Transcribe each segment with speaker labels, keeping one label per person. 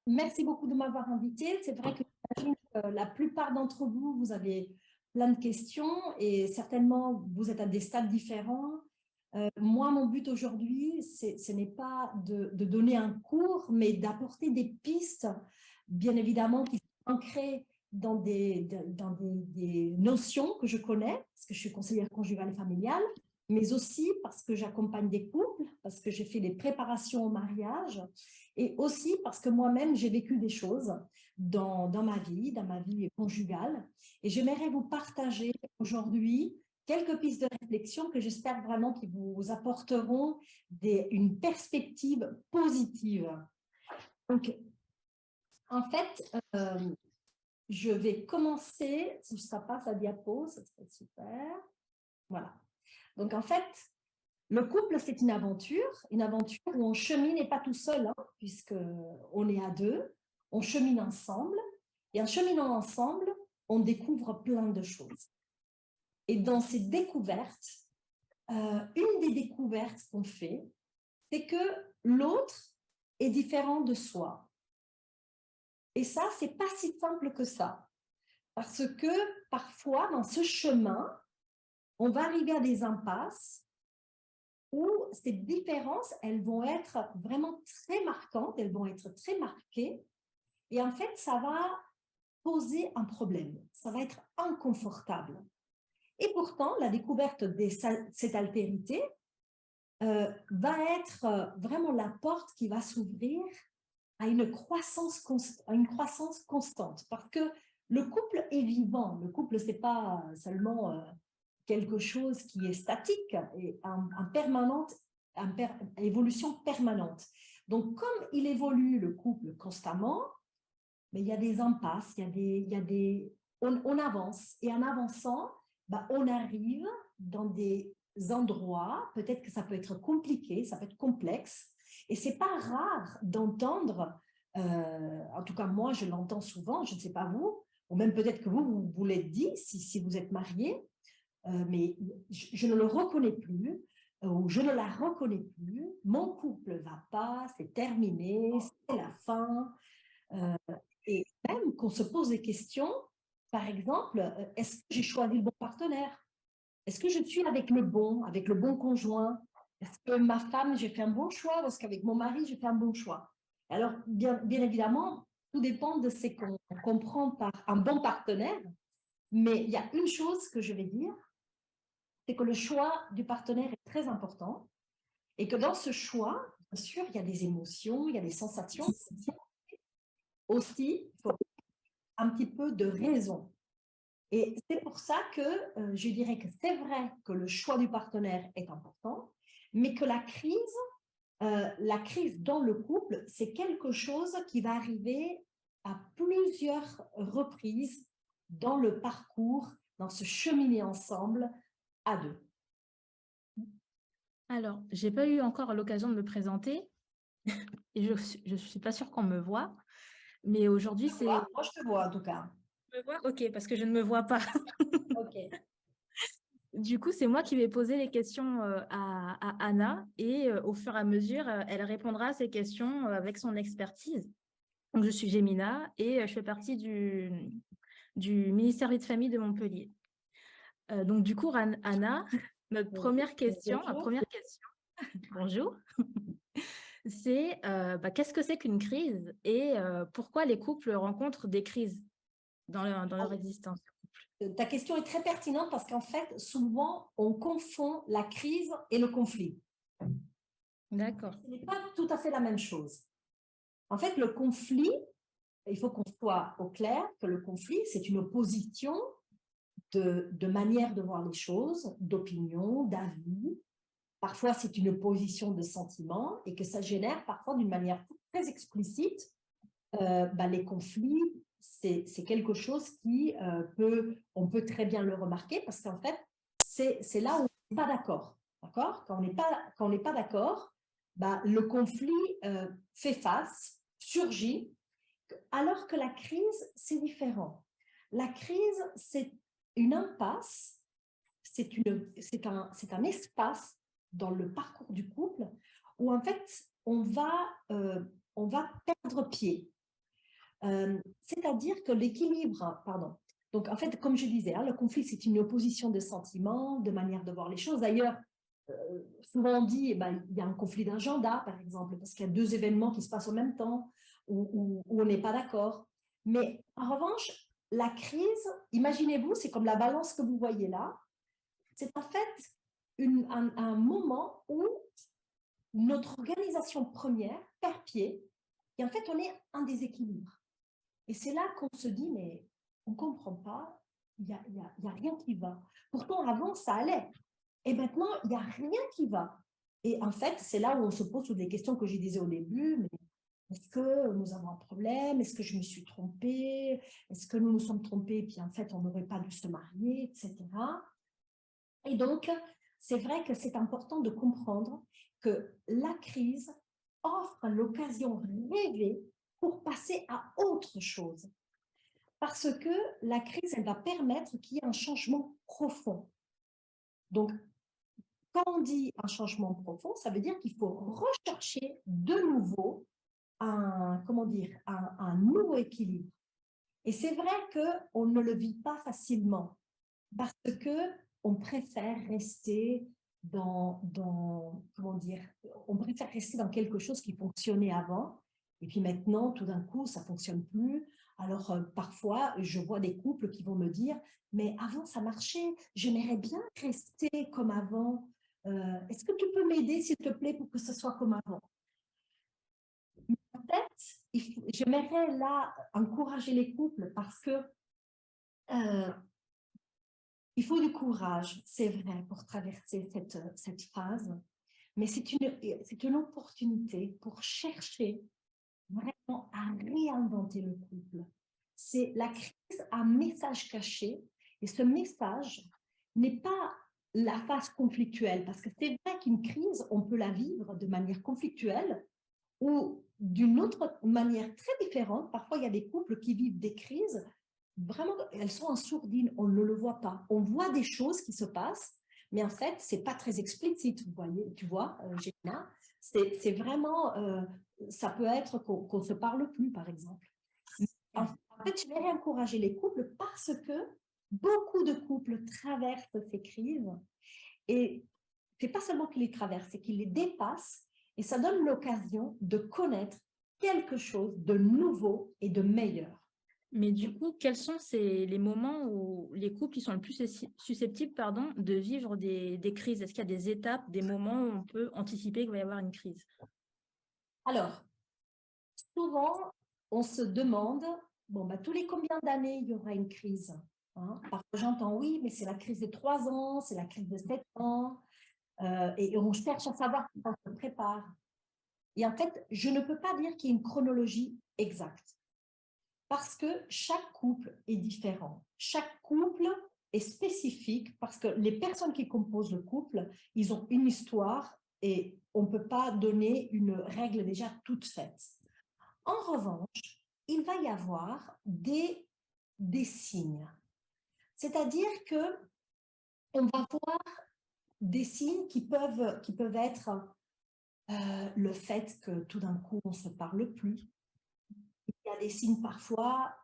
Speaker 1: Merci beaucoup de m'avoir invitée. C'est vrai que j'imagine que la plupart d'entre vous, vous avez plein de questions et certainement vous êtes à des stades différents. Moi, mon but aujourd'hui, ce n'est pas de donner un cours, mais d'apporter des pistes, bien évidemment, qui sont ancrées dans des notions que je connais, parce que je suis conseillère conjugale et familiale, mais aussi parce que j'accompagne des couples, parce que j'ai fait des préparations au mariage, et aussi parce que moi-même, j'ai vécu des choses dans ma vie conjugale. Et j'aimerais vous partager aujourd'hui quelques pistes de réflexion que j'espère vraiment qui vous apporteront une perspective positive. Donc, en fait, je vais commencer, si ça passe la diapo, ça serait super. Voilà. Donc, en fait, le couple, c'est une aventure où on chemine et pas tout seul, hein, puisqu'on est à deux, on chemine ensemble, et en cheminant ensemble, on découvre plein de choses. Et dans ces découvertes, une des découvertes qu'on fait, c'est que l'autre est différent de soi. Et ça, c'est pas si simple que ça. Parce que parfois, dans ce chemin, on va arriver à des impasses où ces différences, elles vont être vraiment très marquantes, elles vont être très marquées. Et en fait, ça va poser un problème. Ça va être inconfortable. Et pourtant, la découverte de cette altérité va être vraiment la porte qui va s'ouvrir à une croissance constante. Parce que le couple est vivant. Le couple, ce n'est pas seulement quelque chose qui est statique et en évolution permanente. Donc, comme il évolue le couple constamment, mais il y a des impasses, on avance. Et en avançant, on arrive dans des endroits, peut-être que ça peut être compliqué, ça peut être complexe. Et ce n'est pas rare d'entendre, en tout cas moi je l'entends souvent, je ne sais pas vous, ou même peut-être que vous l'êtes dit si vous êtes marié, mais je ne le reconnais plus, ou je ne la reconnais plus, mon couple ne va pas, c'est terminé, c'est la fin. Et même qu'on se pose des questions, par exemple, est-ce que j'ai choisi le bon partenaire? Est-ce que je suis avec le bon conjoint? Est-ce que ma femme, j'ai fait un bon choix? Ou est-ce qu'avec mon mari, j'ai fait un bon choix? Alors, bien évidemment, tout dépend de ce qu'on comprend par un bon partenaire, mais il y a une chose que je vais dire, c'est que le choix du partenaire est très important et que dans ce choix, bien sûr, il y a des émotions, il y a des sensations, aussi, il faut un petit peu de raison. Et c'est pour ça que je dirais que c'est vrai que le choix du partenaire est important, mais que la crise dans le couple, c'est quelque chose qui va arriver à plusieurs reprises dans le parcours, dans ce cheminer ensemble à deux.
Speaker 2: Alors, j'ai pas eu encore l'occasion de me présenter et je suis pas sûre qu'on me voit, mais aujourd'hui c'est
Speaker 1: Moi, je te vois en tout cas.
Speaker 2: me vois? OK, parce que je ne me vois pas.
Speaker 1: Ok.
Speaker 2: Du coup, c'est moi qui vais poser les questions, à Anna et au fur et à mesure, elle répondra à ces questions, avec son expertise. Donc je suis Gémina et je fais partie du ministère Vie de famille de Montpellier. Donc du coup, Anna, notre première question, bonjour, c'est qu'est-ce que c'est qu'une crise et pourquoi les couples rencontrent des crises dans leur existence?
Speaker 1: Ta question est très pertinente parce qu'en fait, souvent, on confond la crise et le conflit.
Speaker 2: D'accord.
Speaker 1: Ce n'est pas tout à fait la même chose. En fait, le conflit, il faut qu'on soit au clair que le conflit, c'est une opposition de manière de voir les choses, d'opinion, d'avis. Parfois, c'est une opposition de sentiments et que ça génère parfois d'une manière très explicite. Les conflits, c'est quelque chose qui on peut très bien le remarquer parce qu'en fait, c'est là où on n'est pas d'accord. D'accord? Quand on n'est pas d'accord, le conflit fait face, surgit, alors que la crise, c'est différent. La crise, c'est une impasse, c'est un espace dans le parcours du couple où en fait, on va perdre pied. C'est-à-dire que l'équilibre, pardon, donc en fait, comme je disais, hein, le conflit, c'est une opposition de sentiments, de manière de voir les choses. D'ailleurs, souvent on dit, eh ben, il y a un conflit d'agenda, par exemple, parce qu'il y a deux événements qui se passent en même temps, où on n'est pas d'accord. Mais en revanche, la crise, imaginez-vous, c'est comme la balance que vous voyez là, c'est en fait un moment où notre organisation première perd pied, et en fait, on est en déséquilibre. Et c'est là qu'on se dit, mais on ne comprend pas, il n'y a rien qui va. Pourtant, avant, ça allait. Et maintenant, il n'y a rien qui va. Et en fait, c'est là où on se pose toutes les questions que je disais au début, mais est-ce que nous avons un problème? Est-ce que je me suis trompée? Est-ce que nous nous sommes trompés? Puis en fait, on n'aurait pas dû se marier, etc. Et donc, c'est vrai que c'est important de comprendre que la crise offre l'occasion rêvée pour passer à autre chose. Parce que la crise, elle va permettre qu'il y ait un changement profond. Donc, quand on dit un changement profond, ça veut dire qu'il faut rechercher de nouveau comment dire, un nouveau équilibre. Et c'est vrai qu'on ne le vit pas facilement parce qu'on préfère rester comment dire, on préfère rester dans quelque chose qui fonctionnait avant. Et puis maintenant, tout d'un coup, ça ne fonctionne plus. Alors, parfois, je vois des couples qui vont me dire, mais avant, ça marchait, j'aimerais bien rester comme avant. Est-ce que tu peux m'aider, s'il te plaît, pour que ce soit comme avant? En fait, j'aimerais là encourager les couples parce que il faut du courage, c'est vrai, pour traverser cette phase, mais c'est une opportunité pour chercher vraiment à réinventer le couple. C'est la crise a un message caché, et ce message n'est pas la phase conflictuelle, parce que c'est vrai qu'une crise, on peut la vivre de manière conflictuelle ou d'une autre manière très différente. Parfois, il y a des couples qui vivent des crises, vraiment, elles sont en sourdine, on ne le voit pas. On voit des choses qui se passent, mais en fait, ce n'est pas très explicite, vous voyez, tu vois, Géna, c'est vraiment, ça peut être qu'on ne se parle plus, par exemple. En fait, je vais encourager les couples parce que beaucoup de couples traversent ces crises et c'est pas seulement qu'ils les traversent, c'est qu'ils les dépassent et ça donne l'occasion de connaître quelque chose de nouveau et de meilleur.
Speaker 2: Mais du coup, quels sont les moments où les couples ils sont le plus susceptibles de vivre des crises? Est-ce qu'il y a des étapes, des moments où on peut anticiper qu'il va y avoir une crise?
Speaker 1: Alors, souvent, on se demande, bon, bah, tous les combien d'années il y aura une crise, hein? Parfois, j'entends, oui, mais c'est la crise de 3 ans, c'est la crise de 7 ans, et on cherche à savoir comment on se prépare. Et en fait, je ne peux pas dire qu'il y ait une chronologie exacte, parce que chaque couple est différent. Chaque couple est spécifique, parce que les personnes qui composent le couple, ils ont une histoire, et on ne peut pas donner une règle déjà toute faite. En revanche, il va y avoir des signes. C'est-à-dire qu'on va voir des signes qui peuvent être le fait que tout d'un coup, on ne se parle plus. Il y a des signes parfois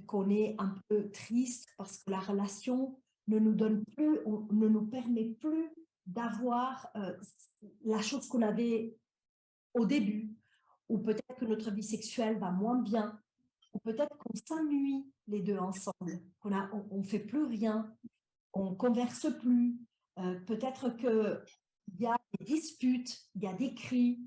Speaker 1: qu'on est un peu triste parce que la relation ne nous donne plus, ne nous permet plus d'avoir la chose qu'on avait au début. Ou peut-être que notre vie sexuelle va moins bien, ou peut-être qu'on s'ennuie les deux ensemble, qu'on on fait plus rien, on converse plus, peut-être qu'il y a des disputes, il y a des cris,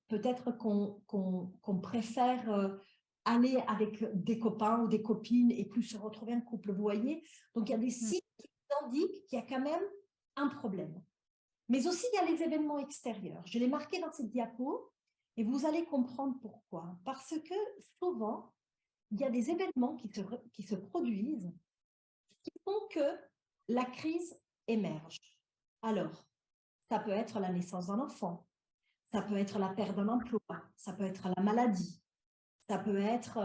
Speaker 1: peut-être qu'on préfère aller avec des copains ou des copines et plus se retrouver en couple, vous voyez. Donc il y a des signes qui indiquent qu'il y a quand même un problème. Mais aussi, il y a les événements extérieurs. Je l'ai marqué dans cette diapo et vous allez comprendre pourquoi. Parce que souvent, il y a des événements qui se produisent qui font que la crise émerge. Alors, ça peut être la naissance d'un enfant, ça peut être la perte d'un emploi, ça peut être la maladie, ça peut être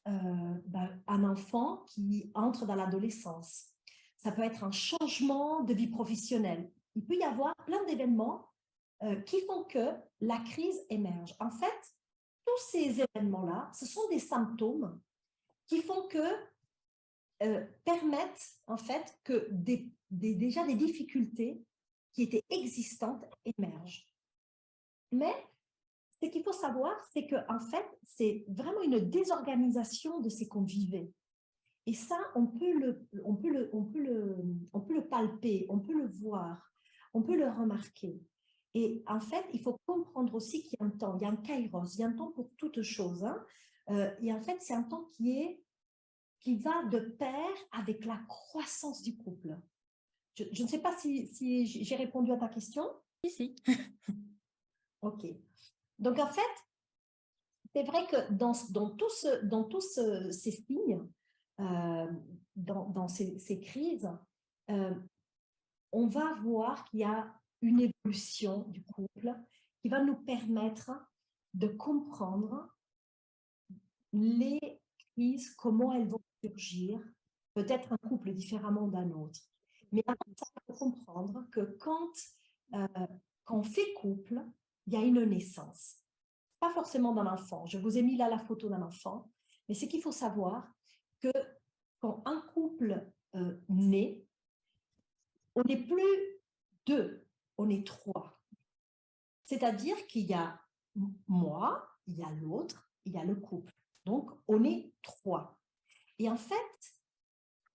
Speaker 1: un enfant qui entre dans l'adolescence, ça peut être un changement de vie professionnelle. Il peut y avoir plein d'événements qui font que la crise émerge. En fait, tous ces événements-là, ce sont des symptômes qui font que, permettent en fait que déjà des difficultés qui étaient existantes émergent. Mais ce qu'il faut savoir, c'est qu'en fait, c'est vraiment une désorganisation de ce qu'on vivait. Et ça, on peut le palper, on peut le voir, on peut le remarquer. Et en fait, il faut comprendre aussi qu'il y a un temps, il y a un kairos, il y a un temps pour toute chose. Hein. Et en fait, c'est un temps qui va de pair avec la croissance du couple. Je ne sais pas si j'ai répondu à ta question.
Speaker 2: Si.
Speaker 1: OK. Donc, en fait, c'est vrai que dans tous ces signes, dans ces crises, on va voir qu'il y a une évolution du couple qui va nous permettre de comprendre les crises, comment elles vont surgir, peut-être un couple différemment d'un autre. Mais avant ça, il faut comprendre que quand on fait couple, il y a une naissance. Pas forcément d'un enfant. Je vous ai mis là la photo d'un enfant, mais c'est qu'il faut savoir que quand un couple naît, on n'est plus deux, on est trois. C'est-à-dire qu'il y a moi, il y a l'autre, il y a le couple. Donc, on est trois. Et en fait,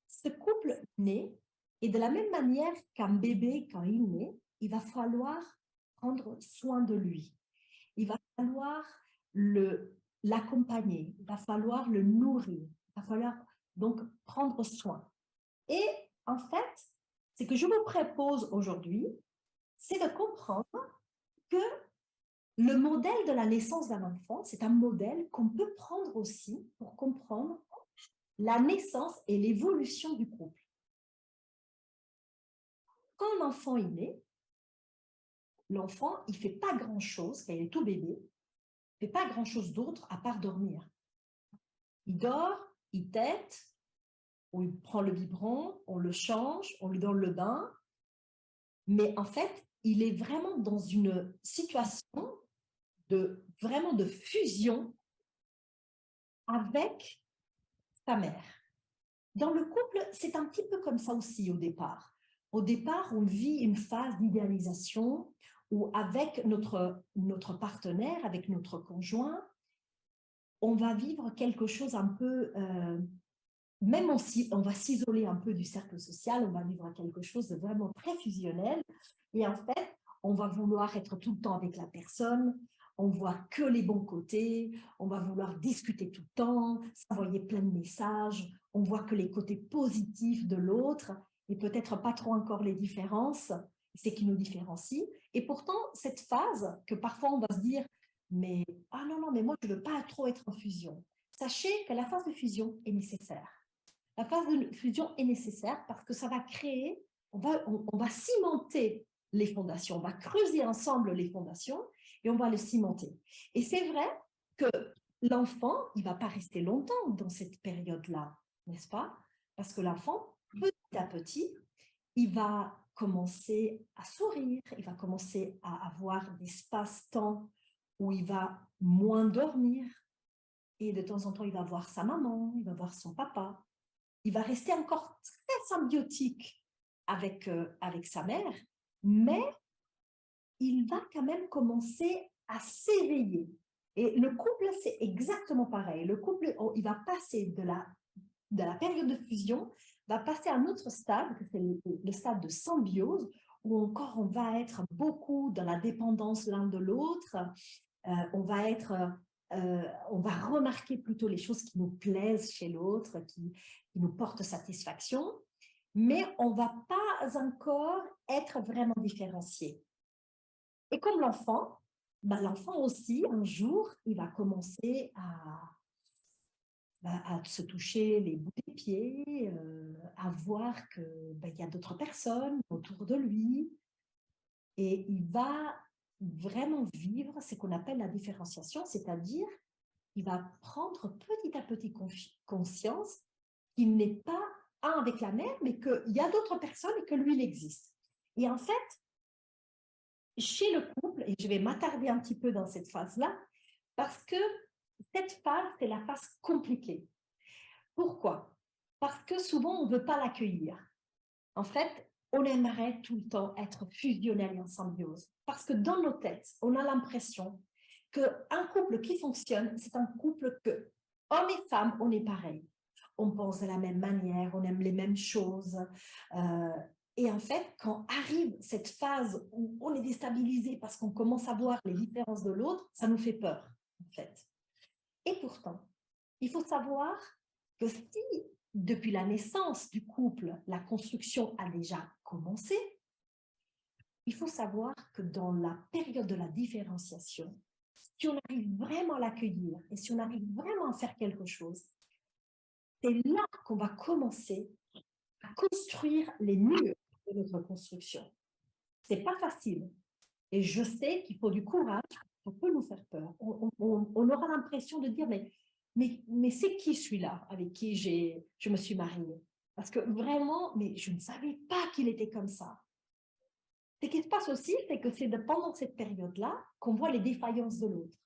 Speaker 1: ce couple naît, et de la même manière qu'un bébé, quand il naît, il va falloir prendre soin de lui. Il va falloir l'accompagner, il va falloir le nourrir, il va falloir donc prendre soin. Et en fait, ce que je vous propose aujourd'hui, c'est de comprendre que le modèle de la naissance d'un enfant, c'est un modèle qu'on peut prendre aussi pour comprendre la naissance et l'évolution du couple. Quand un enfant est né, l'enfant, il ne fait pas grand-chose, quand il est tout bébé, il ne fait pas grand-chose d'autre à part dormir. Il dort, il tète, on lui prend le biberon, on le change, on lui donne le bain, mais en fait, il est vraiment dans une situation vraiment de fusion avec sa mère. Dans le couple, c'est un petit peu comme ça aussi au départ. Au départ, on vit une phase d'idéalisation où avec notre partenaire, avec notre conjoint, on va vivre quelque chose un peu, même on va s'isoler un peu du cercle social, on va vivre quelque chose de vraiment très fusionnel. Et en fait, on va vouloir être tout le temps avec la personne, on voit que les bons côtés, on va vouloir discuter tout le temps, s'envoyer plein de messages, on voit que les côtés positifs de l'autre et peut-être pas trop encore les différences, c'est qui nous différencie. Et pourtant, cette phase que parfois on va se dire, mais ah non, mais moi je ne veux pas trop être en fusion. Sachez que la phase de fusion est nécessaire. La phase de fusion est nécessaire parce que ça va créer, on va cimenter les fondations, on va creuser ensemble les fondations et on va le cimenter. Et c'est vrai que l'enfant, il ne va pas rester longtemps dans cette période-là, n'est-ce pas? Parce que l'enfant, petit à petit, il va commencer à sourire, il va commencer à avoir des espaces-temps où il va moins dormir et de temps en temps, il va voir sa maman, il va voir son papa. Il va rester encore très symbiotique avec sa mère, mais il va quand même commencer à s'éveiller. Et le couple, c'est exactement pareil. Le couple, il va passer de la période de fusion, va passer à un autre stade, que c'est le stade de symbiose, où encore on va être beaucoup dans la dépendance l'un de l'autre. On va remarquer plutôt les choses qui nous plaisent chez l'autre, qui nous portent satisfaction, mais on ne va pas encore être vraiment différencié. Et comme l'enfant, l'enfant aussi, un jour, il va commencer à se toucher les bouts des pieds, à voir qu'il y a d'autres personnes autour de lui, et il va vraiment vivre ce qu'on appelle la différenciation, c'est-à-dire qu'il va prendre petit à petit conscience qu'il n'est pas un avec la mère, mais qu'il y a d'autres personnes et que lui, il existe. Et en fait, chez le couple, et je vais m'attarder un petit peu dans cette phase-là, Parce que cette phase, c'est la phase compliquée. Pourquoi? Parce que souvent, on ne veut pas l'accueillir. En fait, on aimerait tout le temps être fusionnel et en symbiose. Parce que dans nos têtes, on a l'impression qu'un couple qui fonctionne, c'est un couple que, hommes et femmes, on est pareil. On pense de la même manière, on aime les mêmes choses. Et en fait, quand arrive cette phase où on est déstabilisé parce qu'on commence à voir les différences de l'autre, ça nous fait peur, en fait. Et pourtant, il faut savoir que si, depuis la naissance du couple, la construction a déjà commencé, il faut savoir que dans la période de la différenciation, si on arrive vraiment à l'accueillir et si on arrive vraiment à faire quelque chose, c'est là qu'on va commencer à construire les murs de notre construction. C'est pas facile. Et je sais qu'il faut du courage, ça peut nous faire peur. On aura l'impression de dire, mais c'est qui celui-là avec qui je me suis mariée? Parce que vraiment, mais je ne savais pas qu'il était comme ça. Ce qui se passe aussi, c'est que c'est pendant cette période-là qu'on voit les défaillances de l'autre.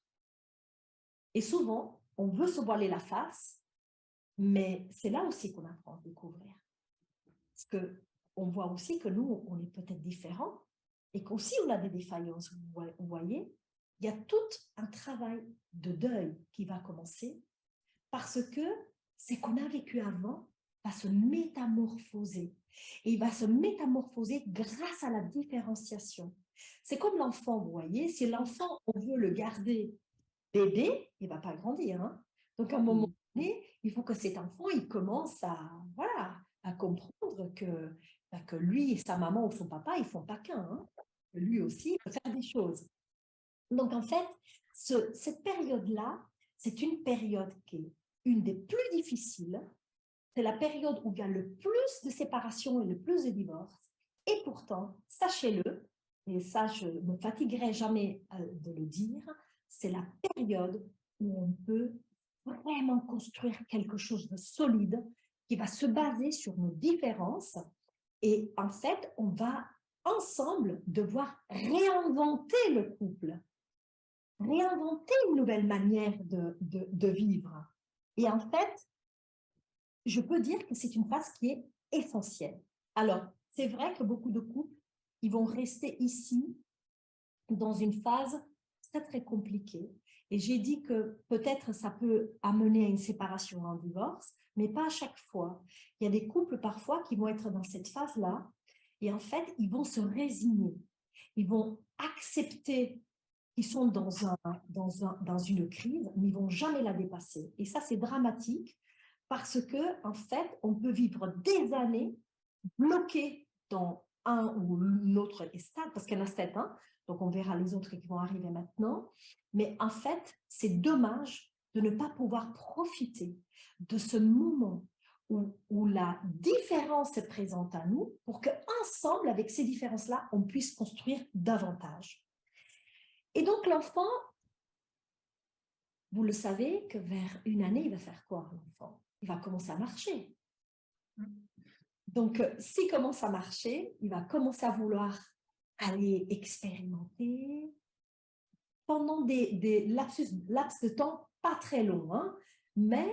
Speaker 1: Et souvent, on veut se voiler la face, mais c'est là aussi qu'on apprend à découvrir. Parce qu'on voit aussi que nous, on est peut-être différents et qu'aussi on a des défaillances. Vous voyez, il y a tout un travail de deuil qui va commencer parce que ce qu'on a vécu avant va se métamorphoser. Et il va se métamorphoser grâce à la différenciation. C'est comme l'enfant, vous voyez, si l'enfant, on veut le garder bébé, il ne va pas grandir. Hein. Donc, à un moment donné, il faut que cet enfant, il commence voilà, à comprendre que lui et sa maman ou son papa, ils ne font pas qu'un. Hein. Lui aussi, il peut faire des choses. Donc, en fait, cette période-là, c'est une période qui est une des plus difficiles. C'est la période où il y a le plus de séparation et le plus de divorces. Et pourtant, sachez-le, et ça, je ne me fatiguerai jamais de le dire, c'est la période où on peut vraiment construire quelque chose de solide qui va se baser sur nos différences. Et en fait, on va ensemble devoir réinventer le couple, réinventer une nouvelle manière de vivre. Et en fait, je peux dire que c'est une phase qui est essentielle. Alors, c'est vrai que beaucoup de couples, ils vont rester ici dans une phase très, très compliquée. Et j'ai dit que peut-être ça peut amener à une séparation, à un divorce, mais pas à chaque fois. Il y a des couples parfois qui vont être dans cette phase-là et en fait, ils vont se résigner. Ils vont accepter qu'ils sont dans une crise, mais ils ne vont jamais la dépasser. Et ça, c'est dramatique parce que, en fait, on peut vivre des années bloqués dans un ou l'autre stade, parce qu'il y en a 7, hein, donc on verra les autres qui vont arriver maintenant. Mais en fait, c'est dommage de ne pas pouvoir profiter de ce moment où la différence se présente à nous pour qu'ensemble, avec ces différences-là, on puisse construire davantage. Et donc, l'enfant, vous le savez que vers une année, il va faire quoi, l'enfant? Il va commencer à marcher. Donc, s'il commence à marcher, il va commencer à vouloir aller expérimenter pendant des laps de temps pas très longs, hein, mais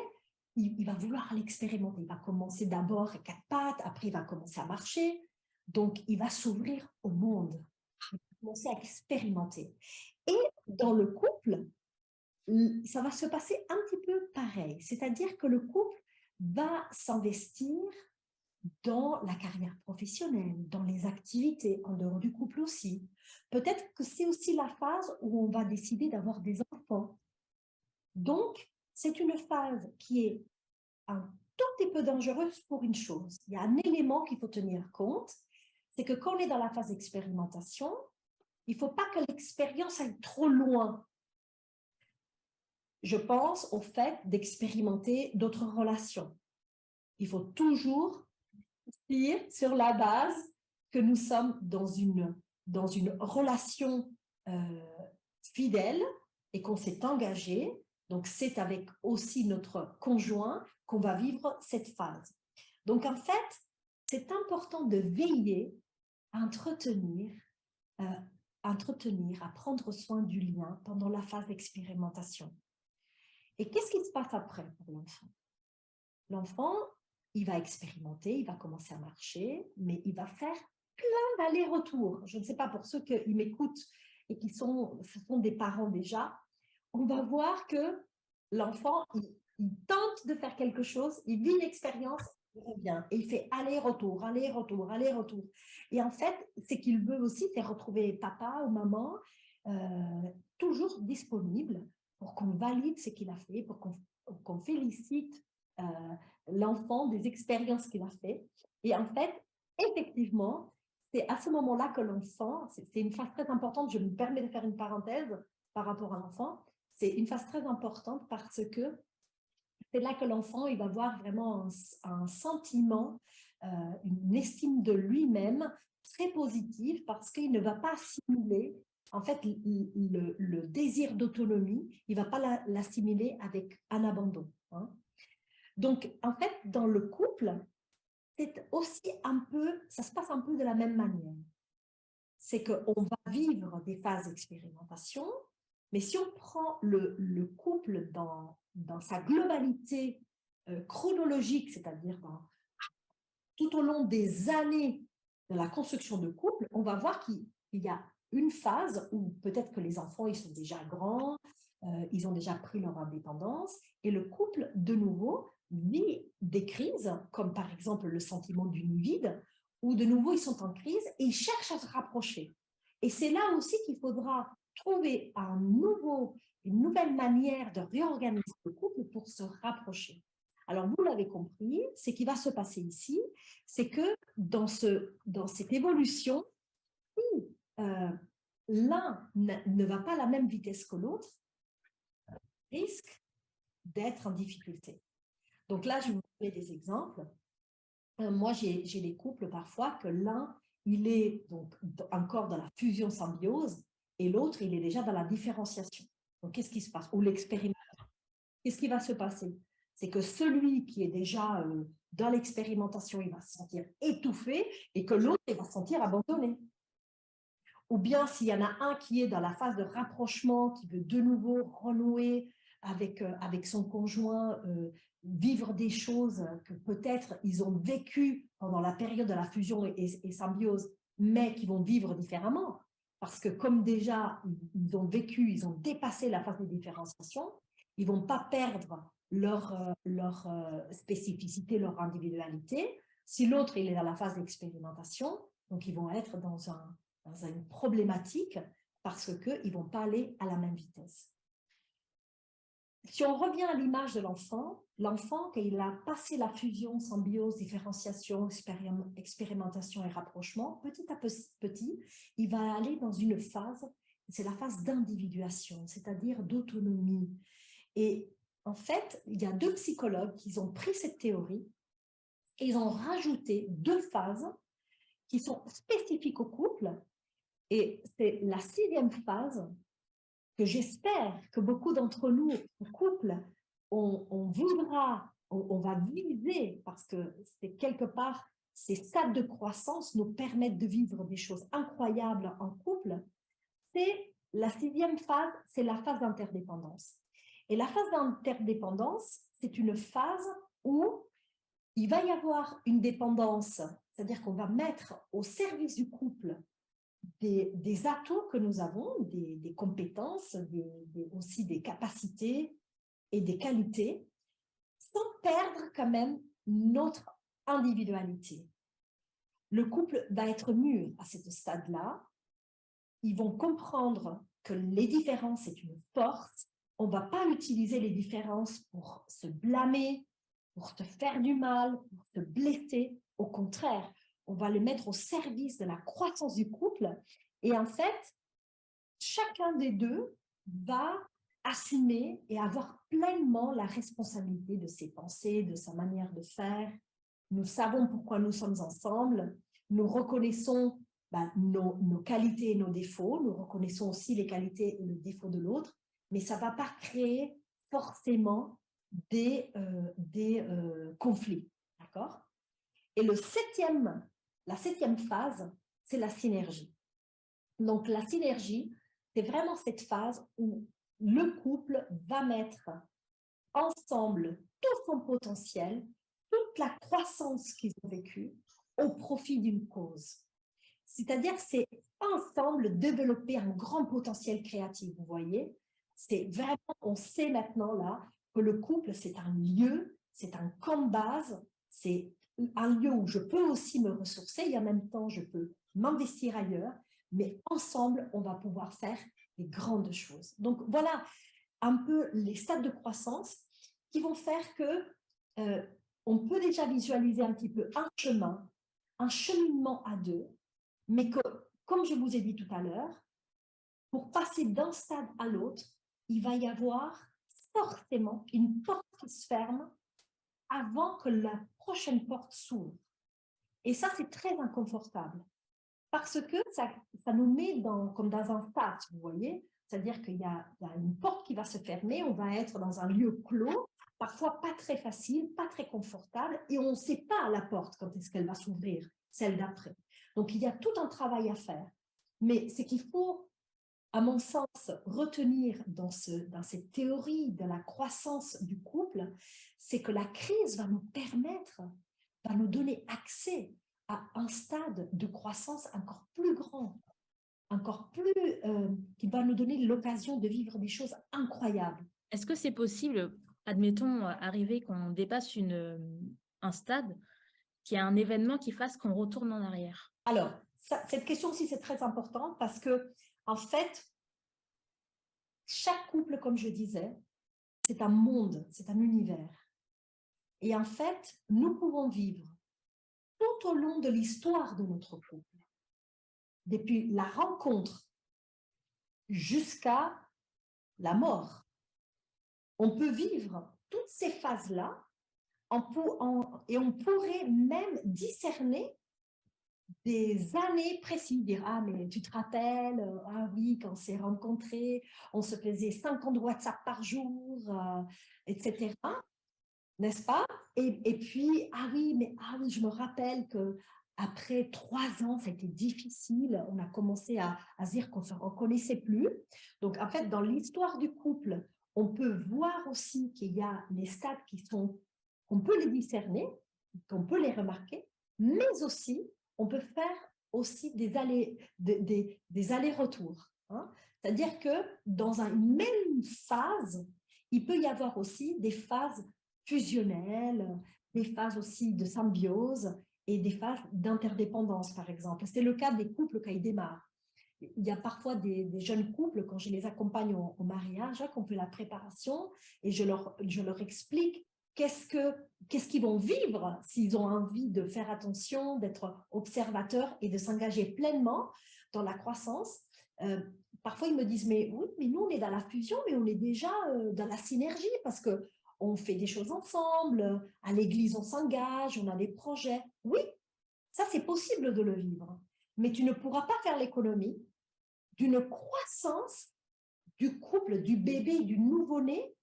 Speaker 1: il va vouloir aller expérimenter. Il va commencer d'abord à 4 pattes, après il va commencer à marcher. Donc, il va s'ouvrir au monde, il va commencer à expérimenter. Et dans le couple, ça va se passer un petit peu pareil, c'est-à-dire que le couple va s'investir dans la carrière professionnelle, dans les activités, en dehors du couple aussi. Peut-être que c'est aussi la phase où on va décider d'avoir des enfants. Donc, c'est une phase qui est un tout petit peu dangereuse pour une chose. Il y a un élément qu'il faut tenir compte, c'est que quand on est dans la phase d'expérimentation, il ne faut pas que l'expérience aille trop loin. Je pense au fait d'expérimenter d'autres relations. Il faut toujours sur la base que nous sommes dans une relation fidèle et qu'on s'est engagé. Donc, c'est avec aussi notre conjoint qu'on va vivre cette phase. Donc, en fait, c'est important de veiller à entretenir entretenir, à prendre soin du lien pendant la phase d'expérimentation. Et qu'est-ce qui se passe après pour l'enfant? L'enfant, il va expérimenter, il va commencer à marcher, mais il va faire plein d'allers-retours. Je ne sais pas, pour ceux qui m'écoutent et ce sont des parents déjà, on va voir que l'enfant, il tente de faire quelque chose, il vit l'expérience, il revient et il fait aller-retour, aller-retour, aller-retour. Et en fait, ce qu'il veut aussi, c'est retrouver papa ou maman toujours disponible pour qu'on valide ce qu'il a fait, pour qu'on félicite euh, l'enfant des expériences qu'il a fait. Et en fait, effectivement, c'est à ce moment-là que l'enfant, c'est une phase très importante, je me permets de faire une parenthèse par rapport à l'enfant, c'est une phase très importante parce que c'est là que l'enfant, il va avoir vraiment un sentiment, une estime de lui-même très positive parce qu'il ne va pas assimiler, en fait, le désir d'autonomie, il ne va pas l'assimiler avec un abandon. Hein. Donc, en fait, dans le couple, c'est aussi un peu, ça se passe un peu de la même manière. C'est qu'on va vivre des phases d'expérimentation, mais si on prend le couple dans sa globalité chronologique, c'est-à-dire tout au long des années de la construction de couple, on va voir qu'il y a une phase où peut-être que les enfants, ils sont déjà grands, ils ont déjà pris leur indépendance, et le couple, de nouveau, vit des crises, comme par exemple le sentiment du nid vide, où de nouveau, ils sont en crise et ils cherchent à se rapprocher. Et c'est là aussi qu'il faudra trouver une nouvelle manière de réorganiser le couple pour se rapprocher. Alors, vous l'avez compris, ce qui va se passer ici, c'est que dans cette évolution, si l'un ne va pas à la même vitesse que l'autre, risque d'être en difficulté. Donc là, je vais vous donner des exemples. Moi, j'ai des couples parfois que l'un, il est donc encore dans la fusion-symbiose et l'autre, il est déjà dans la différenciation. Donc, qu'est-ce qui se passe? Ou l'expérimentation. Qu'est-ce qui va se passer? C'est que celui qui est déjà dans l'expérimentation, il va se sentir étouffé et que l'autre, il va se sentir abandonné. Ou bien s'il y en a un qui est dans la phase de rapprochement, qui veut de nouveau renouer avec son conjoint, vivre des choses que peut-être ils ont vécues pendant la période de la fusion et symbiose, mais qui vont vivre différemment. Parce que comme déjà, ils ont vécu, ils ont dépassé la phase de différenciation, ils ne vont pas perdre leur spécificité, leur individualité. Si l'autre, il est dans la phase d'expérimentation, donc ils vont être dans une problématique parce qu'ils ne vont pas aller à la même vitesse. Si on revient à l'image de l'enfant, quand il a passé la fusion, symbiose, différenciation, expérimentation et rapprochement, petit à petit, il va aller dans une phase, c'est la phase d'individuation, c'est-à-dire d'autonomie. Et en fait, il y a 2 psychologues qui ont pris cette théorie et ils ont rajouté 2 phases qui sont spécifiques au couple. Et c'est la 6e phase que j'espère que beaucoup d'entre nous, au couple, on va viser parce que c'est quelque part, ces stades de croissance nous permettent de vivre des choses incroyables en couple. C'est la 6e phase, c'est la phase d'interdépendance. Et la phase d'interdépendance, c'est une phase où il va y avoir une dépendance, c'est-à-dire qu'on va mettre au service du couple des atouts que nous avons, des compétences, aussi des capacités et des qualités, sans perdre quand même notre individualité. Le couple va être mûr à ce stade-là. Ils vont comprendre que les différences, c'est une force. On ne va pas utiliser les différences pour se blâmer, pour se faire du mal, pour se blesser. Au contraire, on va les mettre au service de la croissance du couple. Et en fait, chacun des deux va assumer et avoir pleinement la responsabilité de ses pensées, de sa manière de faire. Nous savons pourquoi nous sommes ensemble. Nous reconnaissons nos qualités et nos défauts. Nous reconnaissons aussi les qualités et les défauts de l'autre. Mais ça ne va pas créer forcément des conflits. D'accord? Et la 7e phase, c'est la synergie. Donc, la synergie, c'est vraiment cette phase où le couple va mettre ensemble tout son potentiel, toute la croissance qu'ils ont vécue au profit d'une cause. C'est-à-dire que c'est ensemble développer un grand potentiel créatif, vous voyez. C'est vraiment, on sait maintenant là que le couple, c'est un lieu, c'est un camp de base, c'est un lieu où je peux aussi me ressourcer et en même temps, je peux m'investir ailleurs, mais ensemble, on va pouvoir faire des grandes choses. Donc voilà un peu les stades de croissance qui vont faire que on peut déjà visualiser un petit peu un chemin, un cheminement à deux, mais que, comme je vous ai dit tout à l'heure, pour passer d'un stade à l'autre, il va y avoir forcément une porte qui se ferme avant que la prochaine porte s'ouvre. Et ça, c'est très inconfortable parce que ça nous met comme dans un stade, vous voyez. C'est-à-dire qu'il y a une porte qui va se fermer, on va être dans un lieu clos, parfois pas très facile, pas très confortable, et on ne sait pas à la porte quand est-ce qu'elle va s'ouvrir, celle d'après. Donc, il y a tout un travail à faire. Mais ce qu'il faut, à mon sens, retenir dans cette théorie de la croissance du couple, c'est que la crise va nous permettre, va nous donner accès à un stade de croissance encore plus grand, encore plus, qui va nous donner l'occasion de vivre des choses incroyables.
Speaker 2: Est-ce que c'est possible, admettons, arriver qu'on dépasse un stade, qu'il y a un événement qui fasse qu'on retourne en arrière?
Speaker 1: Alors, cette question aussi, c'est très important parce que, en fait, chaque couple, comme je disais, c'est un monde, c'est un univers. Et en fait, nous pouvons vivre tout au long de l'histoire de notre couple, depuis la rencontre jusqu'à la mort. On peut vivre toutes ces phases-là et on pourrait même discerner des années précises, dire « Ah, mais tu te rappelles, ah oui, quand on s'est rencontrés, on se faisait 50 WhatsApp par jour, etc. » N'est-ce pas? Et puis, ah oui, je me rappelle que après 3 ans, c'était difficile. On a commencé à se dire qu'on ne se reconnaissait plus. Donc, en fait, dans l'histoire du couple, on peut voir aussi qu'il y a les stades on peut les discerner, qu'on peut les remarquer, mais aussi, on peut faire aussi des allers-retours. Hein. C'est-à-dire que dans une même phase, il peut y avoir aussi des phases fusionnelles, des phases aussi de symbiose et des phases d'interdépendance, par exemple. C'est le cas des couples quand ils démarrent. Il y a parfois des jeunes couples, quand je les accompagne au mariage, qu'on fait la préparation et je leur explique qu'est-ce qu'ils vont vivre s'ils ont envie de faire attention, d'être observateurs et de s'engager pleinement dans la croissance. Parfois, ils me disent, mais oui, mais nous, on est dans la fusion, mais on est déjà dans la synergie parce que on fait des choses ensemble, à l'église, on s'engage, on a des projets. Oui, ça, c'est possible de le vivre. Mais tu ne pourras pas faire l'économie d'une croissance du couple, du bébé, du nouveau-né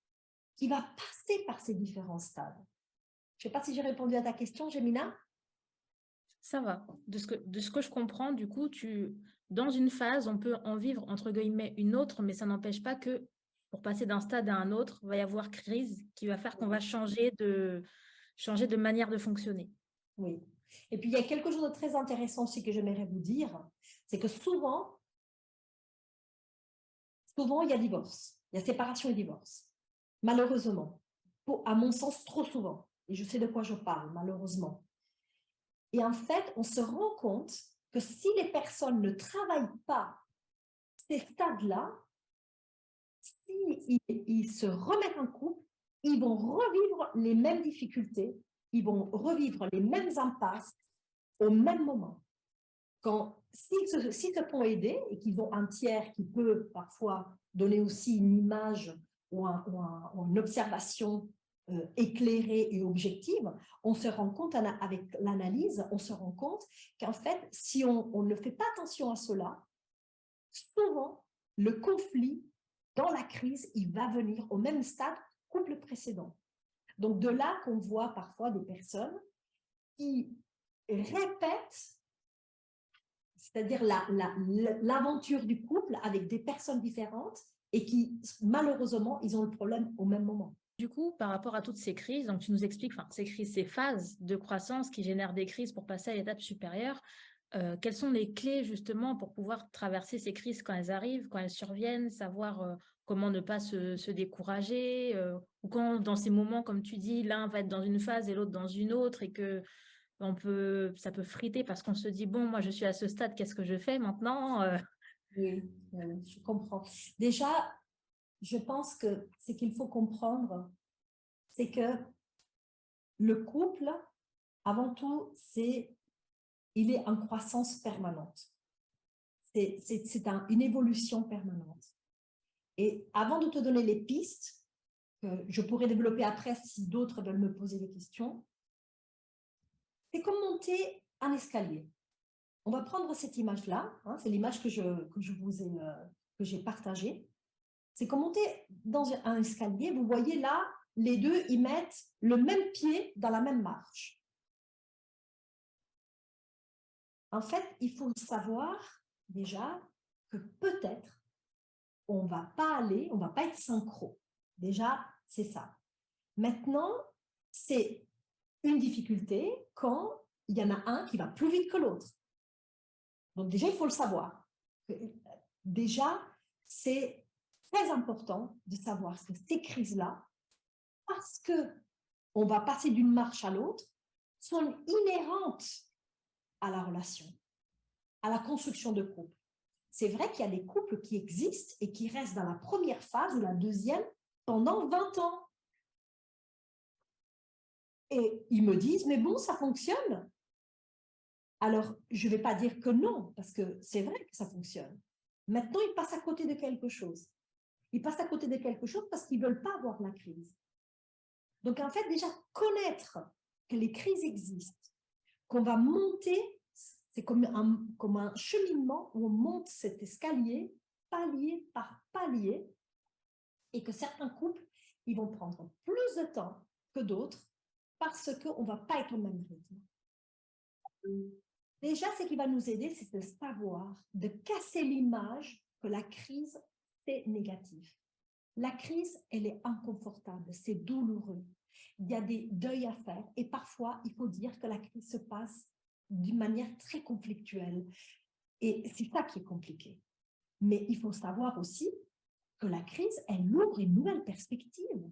Speaker 1: qui va passer par ces différents stades. Je ne sais pas si j'ai répondu à ta question, Jemina.
Speaker 2: Ça va. De ce que je comprends, du coup, dans une phase, on peut en vivre, entre guillemets, une autre, mais ça n'empêche pas que pour passer d'un stade à un autre, il va y avoir crise qui va faire qu'on va changer de manière de fonctionner.
Speaker 1: Oui. Et puis, il y a quelque chose de très intéressant aussi que j'aimerais vous dire, c'est que souvent, il y a divorce, il y a séparation et divorce. Malheureusement, à mon sens, trop souvent. Et je sais de quoi je parle, malheureusement. Et en fait, on se rend compte que si les personnes ne travaillent pas ces stades-là, s'ils se remettent en couple, ils vont revivre les mêmes difficultés, ils vont revivre les mêmes impasses au même moment. S'ils se font aider et qu'ils ont un tiers qui peut parfois donner aussi une image ou une observation éclairée et objective, on se rend compte, avec l'analyse, on se rend compte qu'en fait, si on ne fait pas attention à cela, souvent, le conflit dans la crise, il va venir au même stade couple précédent. Donc, de là qu'on voit parfois des personnes qui répètent c'est-à-dire l'aventure du couple avec des personnes différentes et qui, malheureusement, ils ont le problème au même moment.
Speaker 2: Du coup, par rapport à toutes ces crises, donc tu nous expliques, enfin, ces crises, ces phases de croissance qui génèrent des crises pour passer à l'étape supérieure, quelles sont les clés justement pour pouvoir traverser ces crises quand elles arrivent, quand elles surviennent, savoir comment ne pas se décourager, ou quand dans ces moments, comme tu dis, l'un va être dans une phase et l'autre dans une autre, et que ça peut friter parce qu'on se dit, bon, moi je suis à ce stade, qu'est-ce que je fais maintenant?
Speaker 1: Oui, je comprends. Déjà, je pense que ce qu'il faut comprendre, c'est que le couple, avant tout, il est en croissance permanente. C'est une évolution permanente. Et avant de te donner les pistes, que je pourrais développer après si d'autres veulent me poser des questions, c'est comme monter un escalier. On va prendre cette image-là, hein, c'est l'image que j'ai partagée. C'est comme monter dans un escalier, vous voyez là, les deux, ils mettent le même pied dans la même marche. En fait, il faut savoir déjà que peut-être on ne va pas être synchro. Déjà, c'est ça. Maintenant, c'est une difficulté quand il y en a un qui va plus vite que l'autre. Donc déjà, il faut le savoir. Déjà, c'est très important de savoir que ces crises-là, parce qu'on va passer d'une marche à l'autre, sont inhérentes à la relation, à la construction de couple. C'est vrai qu'il y a des couples qui existent et qui restent dans la première phase ou la deuxième pendant 20 ans. Et ils me disent, mais bon, ça fonctionne. Alors, je ne vais pas dire que non, parce que c'est vrai que ça fonctionne. Maintenant, ils passent à côté de quelque chose. Ils passent à côté de quelque chose parce qu'ils ne veulent pas avoir la crise. Donc, en fait, déjà, connaître que les crises existent, qu'on va monter, c'est comme un cheminement où on monte cet escalier, palier par palier, et que certains couples, ils vont prendre plus de temps que d'autres parce qu'on ne va pas être au même rythme. Déjà, ce qui va nous aider, c'est de savoir, de casser l'image que la crise, c'est négatif. La crise, elle est inconfortable, c'est douloureux. Il y a des deuils à faire et parfois, il faut dire que la crise se passe d'une manière très conflictuelle. Et c'est ça qui est compliqué. Mais il faut savoir aussi que la crise, elle ouvre une nouvelle perspective.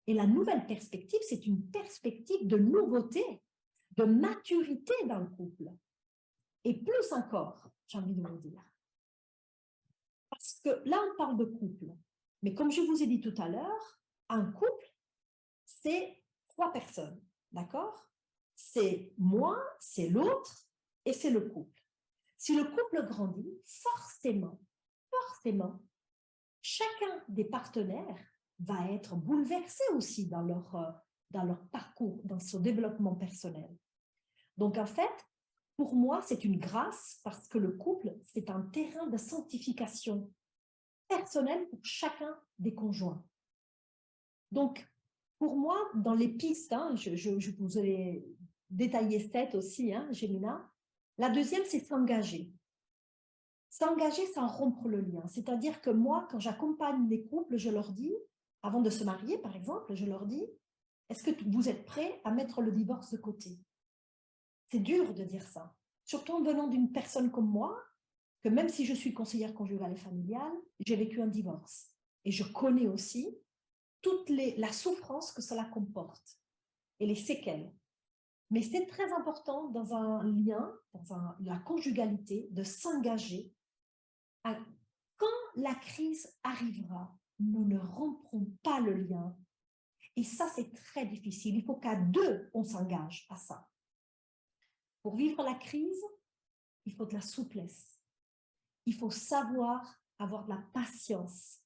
Speaker 1: Et la nouvelle perspective, c'est une perspective de nouveauté, de maturité dans le couple. Et plus encore, j'ai envie de vous dire. Parce que là, on parle de couple. Mais comme je vous ai dit tout à l'heure, un couple, c'est 3 personnes. D'accord? C'est moi, c'est l'autre et c'est le couple. Si le couple grandit, forcément, chacun des partenaires va être bouleversé aussi dans leur parcours, dans son développement personnel. Donc, en fait, pour moi, c'est une grâce parce que le couple, c'est un terrain de sanctification personnelle pour chacun des conjoints. Donc, pour moi, dans les pistes, hein, je vous ai détaillé 7 aussi, hein, Gémina. La deuxième, c'est s'engager. S'engager sans rompre le lien. C'est-à-dire que moi, quand j'accompagne les couples, je leur dis, avant de se marier, par exemple, je leur dis, est-ce que vous êtes prêts à mettre le divorce de côté? C'est dur de dire ça. Surtout en venant d'une personne comme moi, que même si je suis conseillère conjugale et familiale, j'ai vécu un divorce. Et je connais aussi la souffrance que cela comporte et les séquelles. Mais c'est très important dans un lien, la conjugalité, de s'engager. Quand la crise arrivera, nous ne romprons pas le lien. Et ça, c'est très difficile. Il faut qu'à 2, on s'engage à ça. Pour vivre la crise, il faut de la souplesse. Il faut savoir avoir de la patience.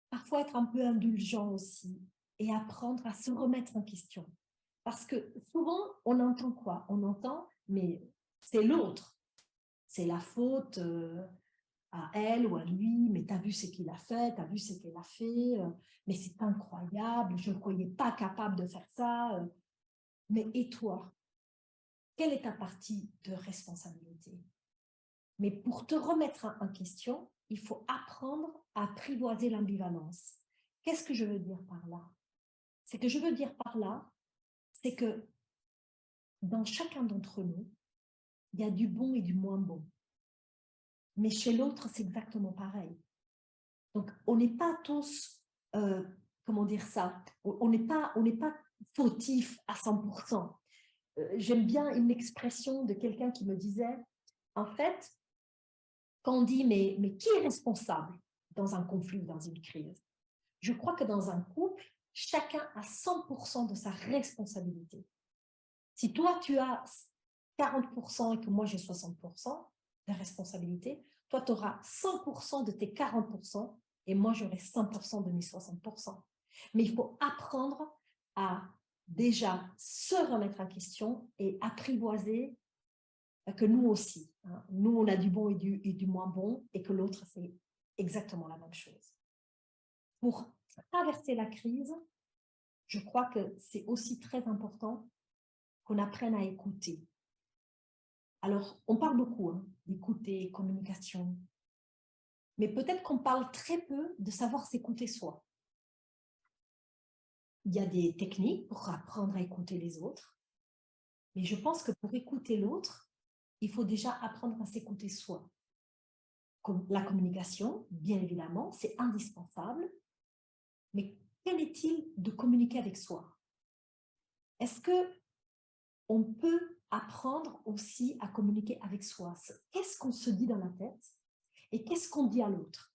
Speaker 1: Parfois être un peu indulgent aussi et apprendre à se remettre en question. Parce que souvent, on entend quoi? On entend, mais c'est l'autre. C'est la faute à elle ou à lui, mais t'as vu ce qu'il a fait, t'as vu ce qu'elle a fait, mais c'est incroyable, je ne croyais pas capable de faire ça. Mais et toi? quelle est ta partie de responsabilité? Mais pour te remettre en question, il faut apprendre à apprivoiser l'ambivalence. Qu'est-ce que je veux dire par là? C'est que je veux dire par là, c'est que dans chacun d'entre nous, il y a du bon et du moins bon. Mais chez l'autre, c'est exactement pareil. Donc, on n'est pas tous, comment dire ça, on n'est pas fautif à 100%. J'aime bien une expression de quelqu'un qui me disait, en fait, quand on dit, mais qui est responsable dans un conflit, dans une crise? Je crois que dans un couple, chacun a 100% de sa responsabilité. Si toi, tu as 40% et que moi, j'ai 60% de responsabilité, toi, tu auras 100% de tes 40% et moi, j'aurai 100% de mes 60%. Mais il faut apprendre à déjà se remettre en question et apprivoiser que nous aussi, hein, nous, on a du bon et du moins bon et que l'autre, c'est exactement la même chose. Pour traverser la crise, je crois que c'est aussi très important qu'on apprenne à écouter. Alors, on parle beaucoup d'écouter, communication, mais peut-être qu'on parle très peu de savoir s'écouter soi. Il y a des techniques pour apprendre à écouter les autres, mais je pense que pour écouter l'autre, il faut déjà apprendre à s'écouter soi. La communication, bien évidemment, c'est indispensable, mais quel est-il de communiquer avec soi? Est-ce qu'on peut apprendre aussi à communiquer avec soi? Qu'est-ce qu'on se dit dans la tête et qu'est-ce qu'on dit à l'autre?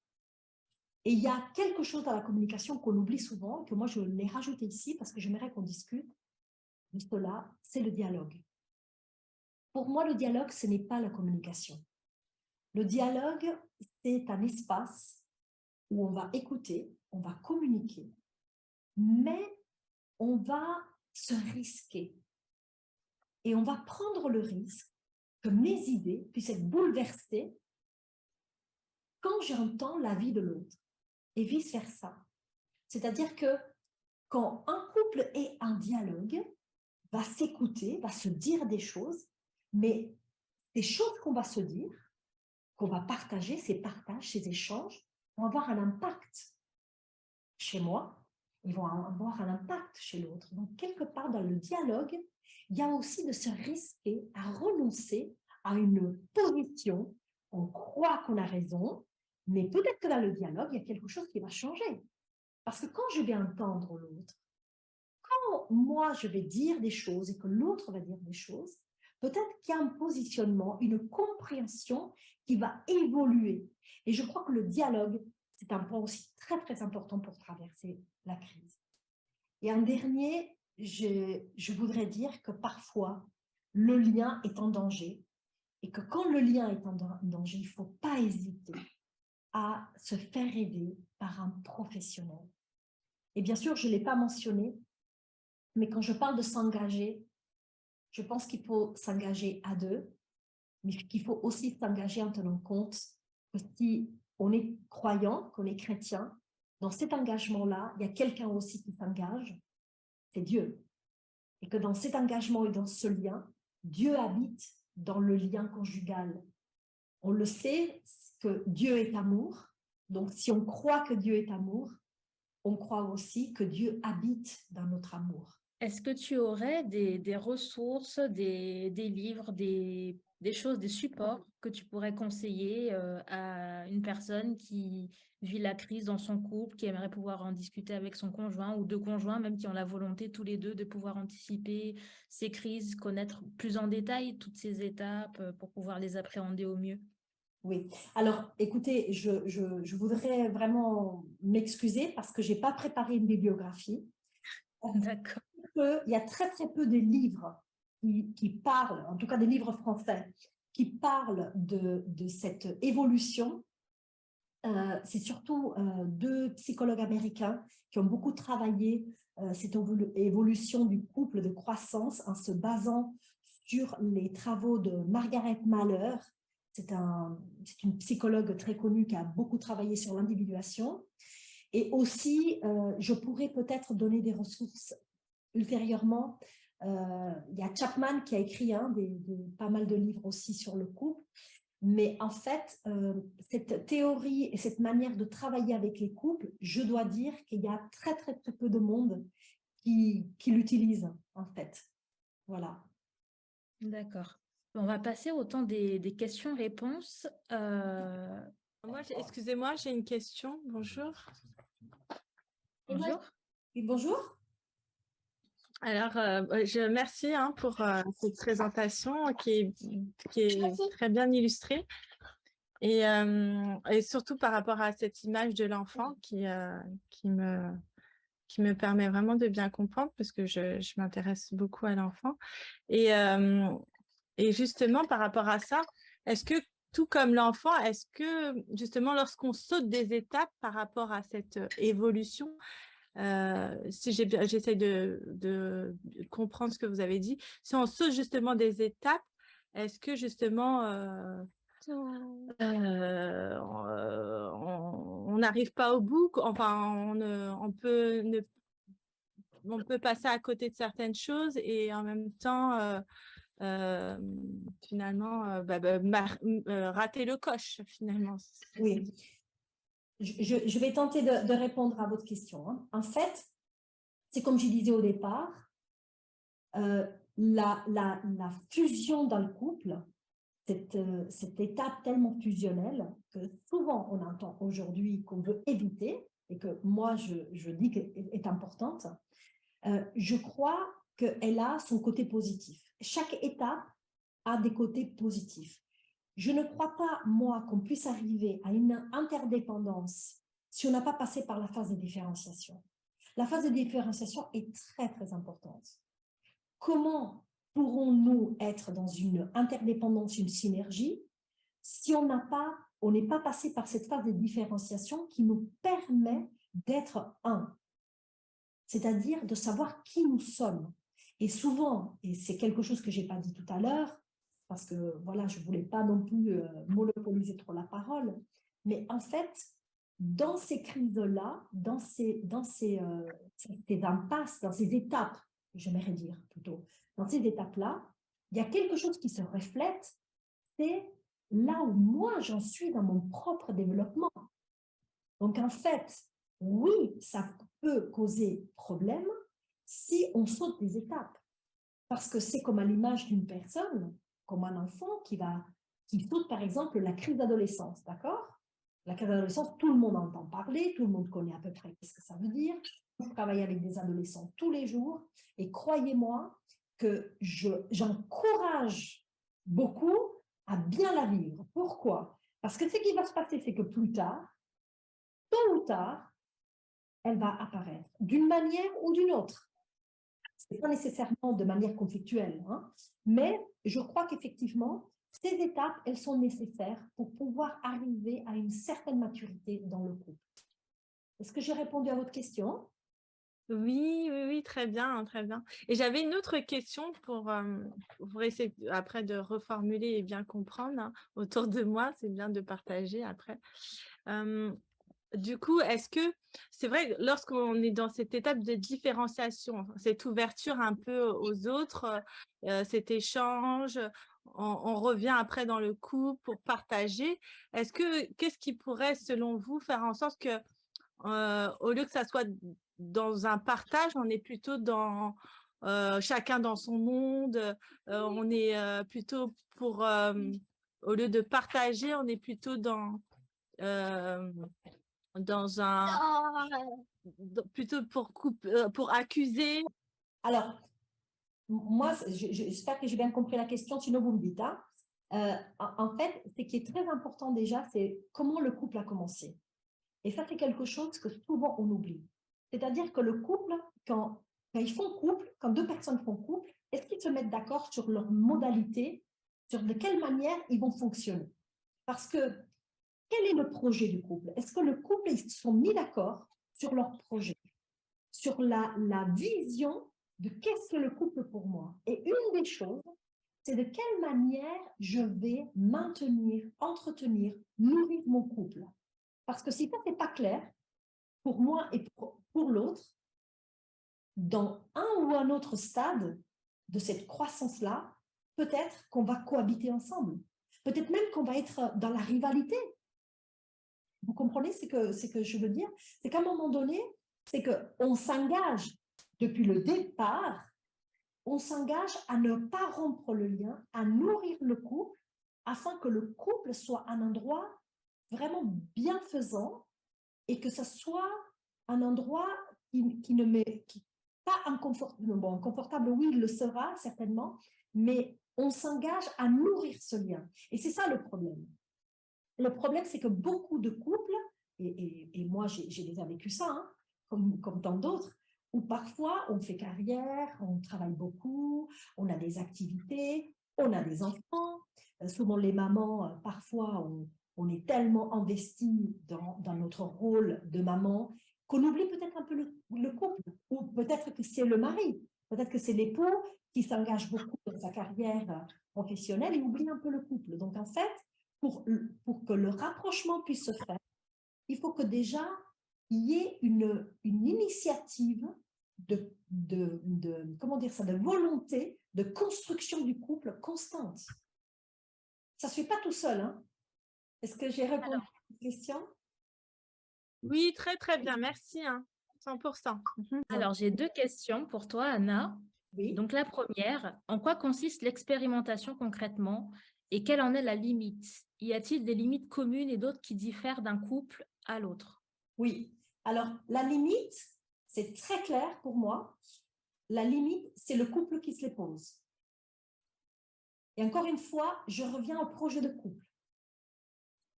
Speaker 1: Et il y a quelque chose dans la communication qu'on oublie souvent, que moi je l'ai rajouté ici parce que j'aimerais qu'on discute de cela, c'est le dialogue. Pour moi, le dialogue, ce n'est pas la communication. Le dialogue, c'est un espace où on va écouter, on va communiquer, mais on va se risquer. Et on va prendre le risque que mes idées puissent être bouleversées quand j'entends l'avis de l'autre et vice-versa. C'est-à-dire que quand un couple est en dialogue, va s'écouter, va se dire des choses, mais les choses qu'on va se dire, qu'on va partager, ces partages, ces échanges, vont avoir un impact chez moi, ils vont avoir un impact chez l'autre. Donc, quelque part dans le dialogue, il y a aussi de se risquer à renoncer à une position. On croit qu'on a raison, mais peut-être que dans le dialogue, il y a quelque chose qui va changer. Parce que quand je vais entendre l'autre, quand moi je vais dire des choses et que l'autre va dire des choses, peut-être qu'il y a un positionnement, une compréhension qui va évoluer. Et je crois que le dialogue, c'est un point aussi très, très important pour traverser la crise. Et un dernier, je voudrais dire que parfois, le lien est en danger et que quand le lien est en danger, il ne faut pas hésiter à se faire aider par un professionnel. Et bien sûr, je ne l'ai pas mentionné, mais quand je parle de s'engager, je pense qu'il faut s'engager à deux, mais qu'il faut aussi s'engager en tenant compte que si on est croyant, qu'on est chrétien, dans cet engagement-là, il y a quelqu'un aussi qui s'engage, c'est Dieu. Et que dans cet engagement et dans ce lien, Dieu habite dans le lien conjugal. On le sait que Dieu est amour, donc si on croit que Dieu est amour, on croit aussi que Dieu habite dans notre amour.
Speaker 2: Est-ce que tu aurais des ressources, des livres, des choses, des supports que tu pourrais conseiller à une personne qui vit la crise dans son couple, qui aimerait pouvoir en discuter avec son conjoint ou deux conjoints, même qui ont la volonté tous les deux de pouvoir anticiper ces crises, connaître plus en détail toutes ces étapes pour pouvoir les appréhender au mieux?
Speaker 1: Oui, alors écoutez, je voudrais vraiment m'excuser parce que je n'ai pas préparé une bibliographie.
Speaker 2: D'accord.
Speaker 1: Il y a très très peu de livres qui parlent, en tout cas des livres français, qui parlent de cette évolution. C'est surtout deux psychologues américains qui ont beaucoup travaillé cette évolution du couple de croissance en se basant sur les travaux de Margaret Mahler. C'est une psychologue très connue qui a beaucoup travaillé sur l'individuation. Et aussi, je pourrais peut-être donner des ressources ultérieurement Il y a Chapman qui a écrit pas mal de livres aussi sur le couple. Mais en fait, cette théorie et cette manière de travailler avec les couples, je dois dire qu'il y a très, très, très peu de monde qui l'utilise, en fait. Voilà.
Speaker 2: D'accord. On va passer au temps des questions-réponses.
Speaker 3: Excusez-moi, j'ai une question. Bonjour.
Speaker 2: Bonjour.
Speaker 1: Oui, bonjour.
Speaker 3: Alors, merci pour cette présentation qui est très bien illustrée et surtout par rapport à cette image de l'enfant qui me permet vraiment de bien comprendre parce que je m'intéresse beaucoup à l'enfant. Et justement, par rapport à ça, est-ce que tout comme l'enfant, est-ce que justement lorsqu'on saute des étapes par rapport à cette évolution, si j'essaie de comprendre ce que vous avez dit, si on saute justement des étapes, est-ce que justement on n'arrive pas au bout, enfin on peut passer à côté de certaines choses et en même temps finalement rater le coche finalement.
Speaker 1: Oui. Je vais tenter de répondre à votre question. Hein. En fait, c'est comme je disais au départ, la fusion dans le couple, cette étape tellement fusionnelle que souvent on entend aujourd'hui qu'on veut éviter et que moi je dis qu'elle est importante, je crois qu'elle a son côté positif. Chaque étape a des côtés positifs. Je ne crois pas, moi, qu'on puisse arriver à une interdépendance si on n'a pas passé par la phase de différenciation. La phase de différenciation est très, très importante. Comment pourrons-nous être dans une interdépendance, une synergie, si on n'est pas passé par cette phase de différenciation qui nous permet d'être un, c'est-à-dire de savoir qui nous sommes. Et souvent, et c'est quelque chose que je n'ai pas dit tout à l'heure, parce que voilà, je ne voulais pas non plus monopoliser trop la parole, mais en fait, dans ces crises-là, dans ces impasses, dans ces étapes, j'aimerais dire plutôt, dans ces étapes-là, il y a quelque chose qui se reflète, c'est là où moi j'en suis dans mon propre développement. Donc en fait, oui, ça peut causer problème si on saute des étapes. Parce que c'est comme à l'image d'une personne, comme un enfant qui saute par exemple la crise d'adolescence, d'accord? La crise d'adolescence, tout le monde entend parler, tout le monde connaît à peu près ce que ça veut dire. Je travaille avec des adolescents tous les jours et croyez-moi que j'encourage beaucoup à bien la vivre. Pourquoi? Parce que ce qui va se passer, c'est que plus tard, tôt ou tard, elle va apparaître d'une manière ou d'une autre. Ce n'est pas nécessairement de manière conflictuelle, hein, mais je crois qu'effectivement, ces étapes, elles sont nécessaires pour pouvoir arriver à une certaine maturité dans le couple. Est-ce que j'ai répondu à votre question?
Speaker 3: Oui, très bien, très bien. Et j'avais une autre question pour essayer après de reformuler et bien comprendre hein, autour de moi. C'est bien de partager après. Du coup, est-ce que c'est vrai, lorsqu'on est dans cette étape de différenciation, cette ouverture un peu aux autres, cet échange, on revient après dans le couple pour partager, qu'est-ce qui pourrait, selon vous, faire en sorte que, au lieu que ça soit dans un partage, on est plutôt dans chacun dans son monde, on est plutôt pour, au lieu de partager, on est plutôt dans plutôt pour accuser.
Speaker 1: Alors, moi, j'espère que j'ai bien compris la question, sinon vous me dites. Hein. En fait, ce qui est très important déjà, c'est comment le couple a commencé. Et ça, c'est quelque chose que souvent on oublie. C'est-à-dire que le couple, quand ils font couple, quand deux personnes font couple, est-ce qu'ils se mettent d'accord sur leur modalité, sur de quelle manière ils vont fonctionner? Parce que quel est le projet du couple? Est-ce que le couple, ils se sont mis d'accord sur leur projet, sur la vision de qu'est-ce que le couple pour moi? Et une des choses, c'est de quelle manière je vais maintenir, entretenir, nourrir mon couple. Parce que si ça n'est pas clair, pour moi et pour l'autre, dans un ou un autre stade, de cette croissance-là, peut-être qu'on va cohabiter ensemble. Peut-être même qu'on va être dans la rivalité. Vous comprenez ce que je veux dire? C'est qu'à un moment donné, c'est qu'on s'engage depuis le départ, on s'engage à ne pas rompre le lien, à nourrir le couple, afin que le couple soit un endroit vraiment bienfaisant et que ce soit un endroit qui ne met pas inconfortable. Bon, confortable, oui, il le sera certainement, mais on s'engage à nourrir ce lien. Et c'est ça le problème. Le problème, c'est que beaucoup de couples, et moi j'ai déjà vécu ça, hein, comme tant d'autres, où parfois on fait carrière, on travaille beaucoup, on a des activités, on a des enfants. Souvent les mamans, parfois on est tellement investi dans notre rôle de maman qu'on oublie peut-être un peu le couple, ou peut-être que c'est le mari, peut-être que c'est l'époux qui s'engage beaucoup dans sa carrière professionnelle et oublie un peu le couple. Donc en fait, pour que le rapprochement puisse se faire, il faut que déjà il y ait une initiative comment dire ça, de volonté de construction du couple constante. Ça ne se fait pas tout seul. Hein. Est-ce que j'ai répondu à cette question?
Speaker 3: Oui, très, très bien. Merci. 100%.
Speaker 2: Alors, j'ai 2 questions pour toi, Anna.
Speaker 1: Oui.
Speaker 2: Donc, la première, en quoi consiste l'expérimentation concrètement et quelle en est la limite? Y a-t-il des limites communes et d'autres qui diffèrent d'un couple à l'autre?
Speaker 1: Oui. Alors, la limite, c'est très clair pour moi. La limite, c'est le couple qui se les pose. Et encore une fois, je reviens au projet de couple.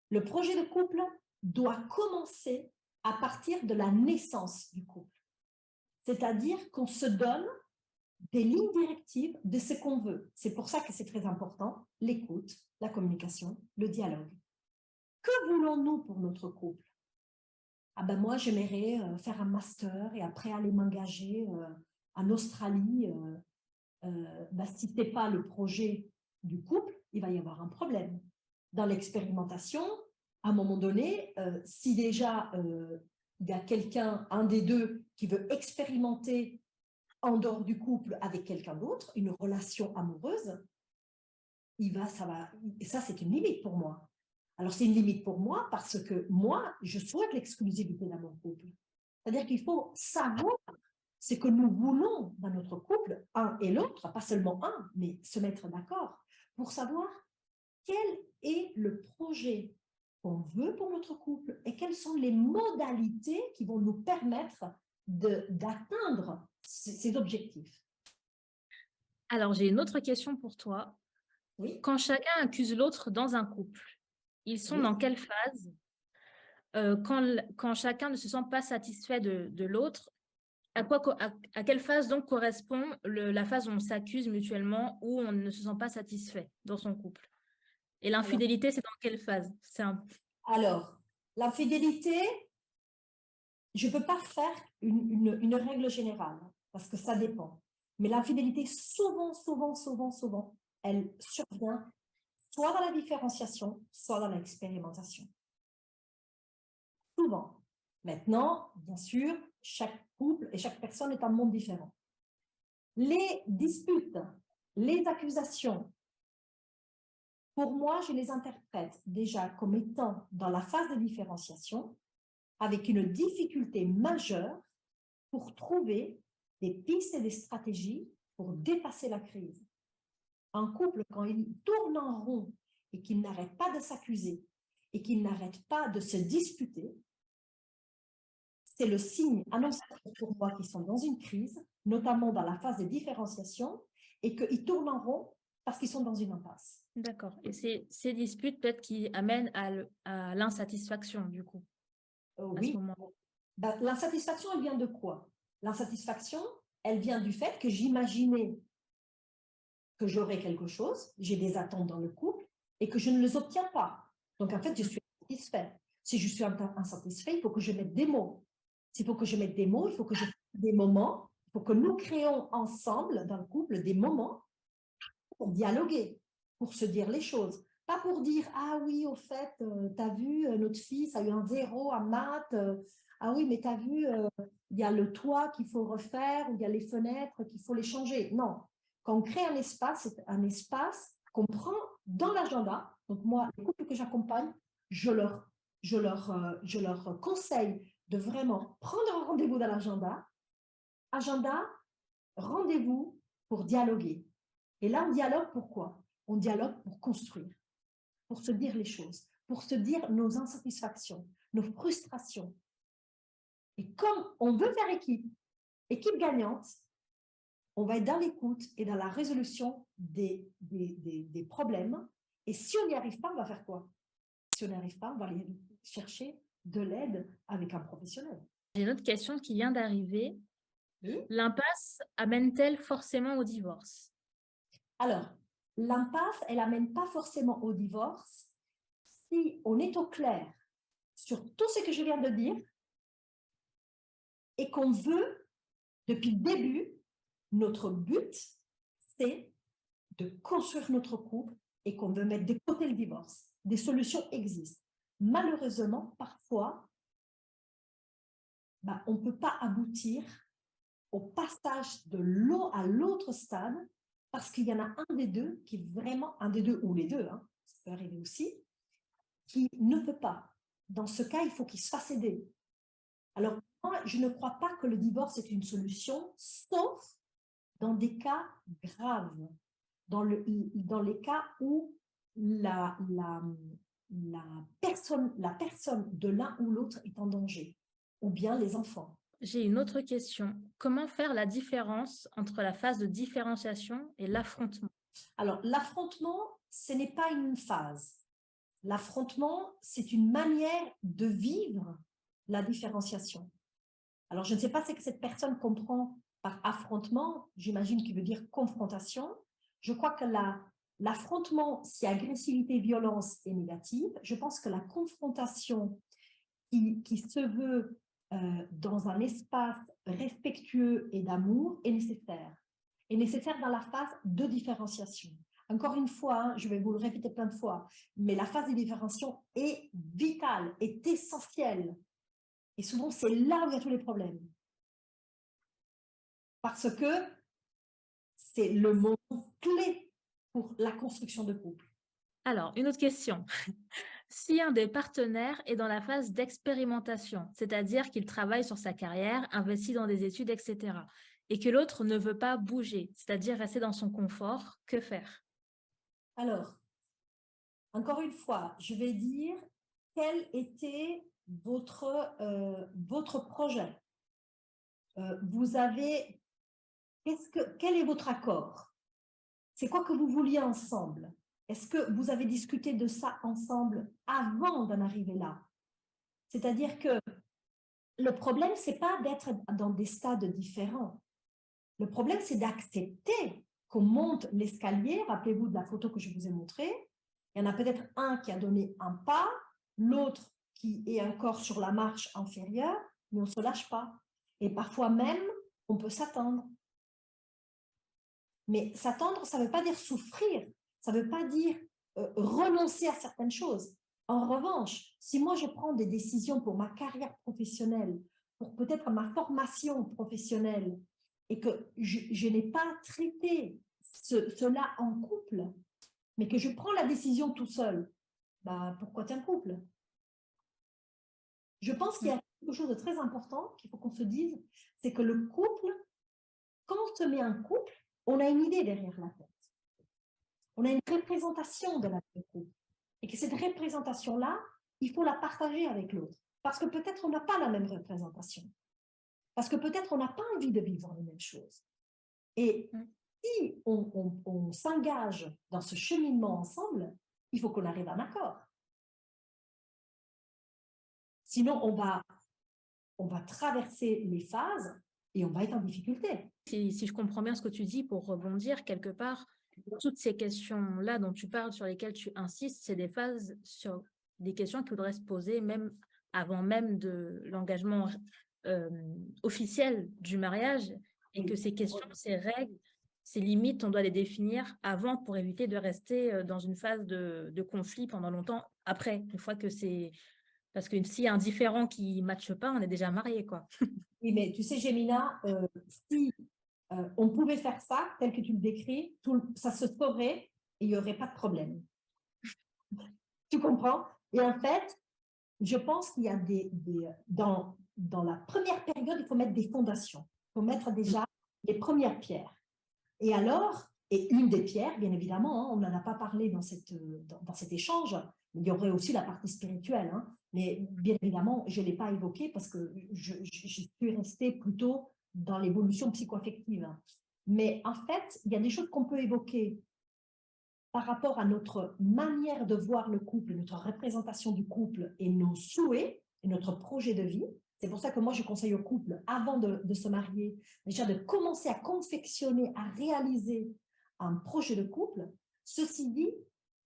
Speaker 1: Le projet de couple doit commencer à partir de la naissance du couple. C'est-à-dire qu'on se donne des lignes directives de ce qu'on veut. C'est pour ça que c'est très important, l'écoute, la communication, le dialogue. Que voulons-nous pour notre couple? Ah ben moi, j'aimerais faire un master et après aller m'engager en Australie. Si ce n'est pas le projet du couple, il va y avoir un problème. Dans l'expérimentation, à un moment donné, si déjà il y a quelqu'un, un des deux, qui veut expérimenter en dehors du couple avec quelqu'un d'autre, une relation amoureuse, ça c'est une limite pour moi. Alors c'est une limite pour moi parce que moi, je souhaite l'exclusivité dans mon couple. C'est-à-dire qu'il faut savoir ce que nous voulons dans notre couple, un et l'autre, pas seulement un, mais se mettre d'accord pour savoir quel est le projet qu'on veut pour notre couple et quelles sont les modalités qui vont nous permettre d'atteindre ces objectifs.
Speaker 2: Alors, j'ai une autre question pour toi.
Speaker 1: Oui.
Speaker 2: Quand chacun accuse l'autre dans un couple, ils sont dans quelle phase? Quand chacun ne se sent pas satisfait de l'autre, à quelle phase donc correspond la phase où on s'accuse mutuellement, où on ne se sent pas satisfait dans son couple? Et l'infidélité, c'est dans quelle phase?
Speaker 1: Alors, l'infidélité, je ne peux pas faire une règle générale, parce que ça dépend. Mais l'infidélité, souvent, elle survient soit dans la différenciation, soit dans l'expérimentation. Souvent. Maintenant, bien sûr, chaque couple et chaque personne est un monde différent. Les disputes, les accusations, pour moi, je les interprète déjà comme étant dans la phase de différenciation, avec une difficulté majeure pour trouver des pistes et des stratégies pour dépasser la crise. Un couple, quand il tourne en rond et qu'il n'arrête pas de s'accuser et qu'il n'arrête pas de se disputer, c'est le signe annonciateur pour moi qu'ils sont dans une crise, notamment dans la phase de différenciation, et qu'ils tournent en rond parce qu'ils sont dans une impasse.
Speaker 2: D'accord. Et ces disputes peut-être qui amènent à l'insatisfaction, du coup.
Speaker 1: Oui. L'insatisfaction, elle vient de quoi? L'insatisfaction, elle vient du fait que j'imaginais que j'aurais quelque chose, j'ai des attentes dans le couple, et que je ne les obtiens pas. Donc, en fait, je suis insatisfait. Si je suis insatisfait, il faut que je mette des mots. S'il faut que je mette des mots, il faut que je fasse des moments, il faut que nous créons ensemble, dans le couple, des moments pour dialoguer, pour se dire les choses. Pas pour dire, ah oui, au fait, tu as vu, notre fils a eu un 0 en maths, ah oui, mais tu as vu, il y a le toit qu'il faut refaire, ou il y a les fenêtres qu'il faut les changer. Non. Quand on crée un espace, c'est un espace qu'on prend dans l'agenda. Donc moi, les couples que j'accompagne, je leur conseille de vraiment prendre un rendez-vous dans l'agenda. Agenda, rendez-vous pour dialoguer. Et là, on dialogue pourquoi? On dialogue pour construire, pour se dire les choses, pour se dire nos insatisfactions, nos frustrations. Et comme on veut faire équipe gagnante, on va être dans l'écoute et dans la résolution des problèmes. Et si on n'y arrive pas, on va faire quoi? Si on n'y arrive pas, on va aller chercher de l'aide avec un professionnel.
Speaker 2: J'ai une autre question qui vient d'arriver.
Speaker 1: Oui.
Speaker 2: L'impasse amène-t-elle forcément au divorce?
Speaker 1: Alors, l'impasse, elle n'amène pas forcément au divorce si on est au clair sur tout ce que je viens de dire et qu'on veut, depuis le début, notre but, c'est de construire notre couple et qu'on veut mettre de côté le divorce. Des solutions existent. Malheureusement, parfois, on ne peut pas aboutir au passage de l'un à l'autre stade parce qu'il y en a un des deux qui vraiment, un des deux ou les deux, hein, ça peut arriver aussi, qui ne peut pas. Dans ce cas, il faut qu'il se fasse aider. Alors, moi, je ne crois pas que le divorce est une solution, sauf dans des cas graves, dans les cas où la personne de l'un ou l'autre est en danger, ou bien les enfants.
Speaker 2: J'ai une autre question. Comment faire la différence entre la phase de différenciation et l'affrontement?
Speaker 1: Alors, l'affrontement, ce n'est pas une phase. L'affrontement, c'est une manière de vivre la différenciation. Alors, je ne sais pas ce que cette personne comprend par affrontement, j'imagine qu'il veut dire confrontation. Je crois que l'affrontement, si agressivité, violence est négative, je pense que la confrontation qui se veut dans un espace respectueux et d'amour est nécessaire dans la phase de différenciation. Encore une fois, hein, je vais vous le répéter plein de fois, mais la phase de différenciation est vitale, est essentielle. Et souvent, c'est là où il y a tous les problèmes. Parce que c'est le moment clé pour la construction de couple.
Speaker 2: Alors, une autre question. Si un des partenaires est dans la phase d'expérimentation, c'est-à-dire qu'il travaille sur sa carrière, investit dans des études, etc., et que l'autre ne veut pas bouger, c'est-à-dire rester dans son confort, que faire?
Speaker 1: Alors, encore une fois, je vais dire quel était votre projet. Quel est votre accord? C'est quoi que vous vouliez ensemble? Est-ce que vous avez discuté de ça ensemble avant d'en arriver là? C'est-à-dire que le problème, ce n'est pas d'être dans des stades différents. Le problème, c'est d'accepter qu'on monte l'escalier. Rappelez-vous de la photo que je vous ai montrée. Il y en a peut-être un qui a donné un pas, l'autre qui est encore sur la marche inférieure, mais on ne se lâche pas. Et parfois même, on peut s'attendre. Mais s'attendre, ça ne veut pas dire souffrir, ça ne veut pas dire renoncer à certaines choses. En revanche, si moi je prends des décisions pour ma carrière professionnelle, pour peut-être ma formation professionnelle, et que je n'ai pas traité cela en couple, mais que je prends la décision tout seul, pourquoi tu es en couple? Je pense qu'il y a quelque chose de très important qu'il faut qu'on se dise, c'est que le couple, quand on se met en couple, on a une idée derrière la tête. On a une représentation de la couple. Et que cette représentation-là, il faut la partager avec l'autre. Parce que peut-être on n'a pas la même représentation. Parce que peut-être on n'a pas envie de vivre les mêmes choses. Et si on s'engage dans ce cheminement ensemble, il faut qu'on arrive à un accord. Sinon, on va traverser les phases et on va être en difficulté.
Speaker 2: Si je comprends bien ce que tu dis, pour rebondir quelque part, toutes ces questions-là dont tu parles, sur lesquelles tu insistes, c'est des phases sur des questions qu'il faudrait se poser même avant même de l'engagement officiel du mariage, et que ces questions, ces règles, ces limites, on doit les définir avant pour éviter de rester dans une phase de conflit pendant longtemps après, une fois que c'est... Parce que s'il y a un différent qui ne matche pas, on est déjà marié, quoi.
Speaker 1: Oui, mais tu sais, Gémina, si on pouvait faire ça, tel que tu le décris, ça se saurait et il n'y aurait pas de problème. Tu comprends? Et en fait, je pense qu'il y a dans la première période, il faut mettre des fondations. Il faut mettre déjà les premières pierres. Et alors, et une des pierres, bien évidemment, hein, on n'en a pas parlé dans cet échange, il y aurait aussi la partie spirituelle, hein, mais bien évidemment, je ne l'ai pas évoqué parce que je suis restée plutôt dans l'évolution psychoaffective. Mais en fait, il y a des choses qu'on peut évoquer par rapport à notre manière de voir le couple, notre représentation du couple et nos souhaits et notre projet de vie. C'est pour ça que moi, je conseille au couple, avant de se marier, déjà de commencer à confectionner, à réaliser un projet de couple. Ceci dit,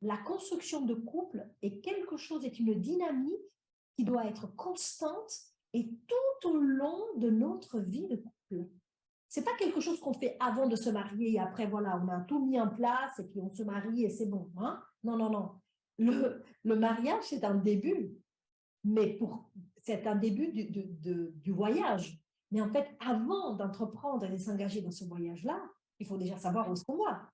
Speaker 1: la construction de couple est quelque chose, est une dynamique qui doit être constante et tout au long de notre vie de couple. C'est pas quelque chose qu'on fait avant de se marier et après, voilà, on a tout mis en place et puis on se marie et c'est bon. Hein? Non, non, non. Le mariage, c'est un début, mais c'est un début du voyage. Mais en fait, avant d'entreprendre et de s'engager dans ce voyage-là, il faut déjà savoir où est-ce qu'on va.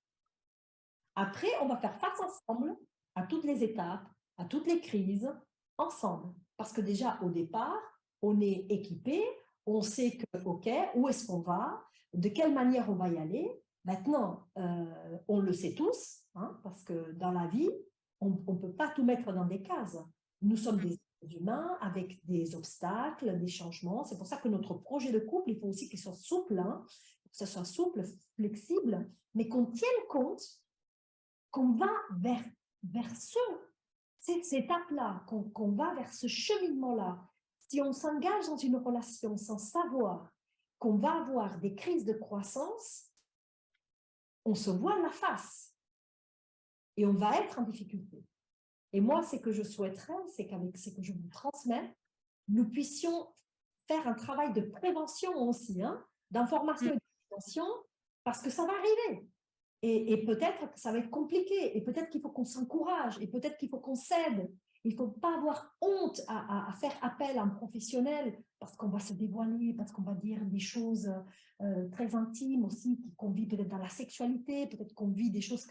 Speaker 1: Après, on va faire face ensemble à toutes les étapes, à toutes les crises, ensemble. Parce que déjà, au départ, on est équipé, on sait que, OK, où est-ce qu'on va, de quelle manière on va y aller. Maintenant, on le sait tous, hein, parce que dans la vie, on ne peut pas tout mettre dans des cases. Nous sommes des humains avec des obstacles, des changements. C'est pour ça que notre projet de couple, il faut aussi qu'il soit souple, hein, que ce soit souple, flexible, mais qu'on tienne compte qu'on va vers cette étape-là, qu'on va vers ce cheminement-là. Si on s'engage dans une relation sans savoir qu'on va avoir des crises de croissance, on se voile la face et on va être en difficulté. Et moi, ce que je souhaiterais, c'est qu'avec ce que je vous transmets, nous puissions faire un travail de prévention aussi, hein, d'information et de prévention, parce que ça va arriver. Et peut-être que ça va être compliqué, et peut-être qu'il faut qu'on s'encourage, et peut-être qu'il faut qu'on s'aide. Il ne faut pas avoir honte à faire appel à un professionnel parce qu'on va se dévoiler, parce qu'on va dire des choses très intimes aussi, qu'on vit peut-être dans la sexualité, peut-être qu'on vit des choses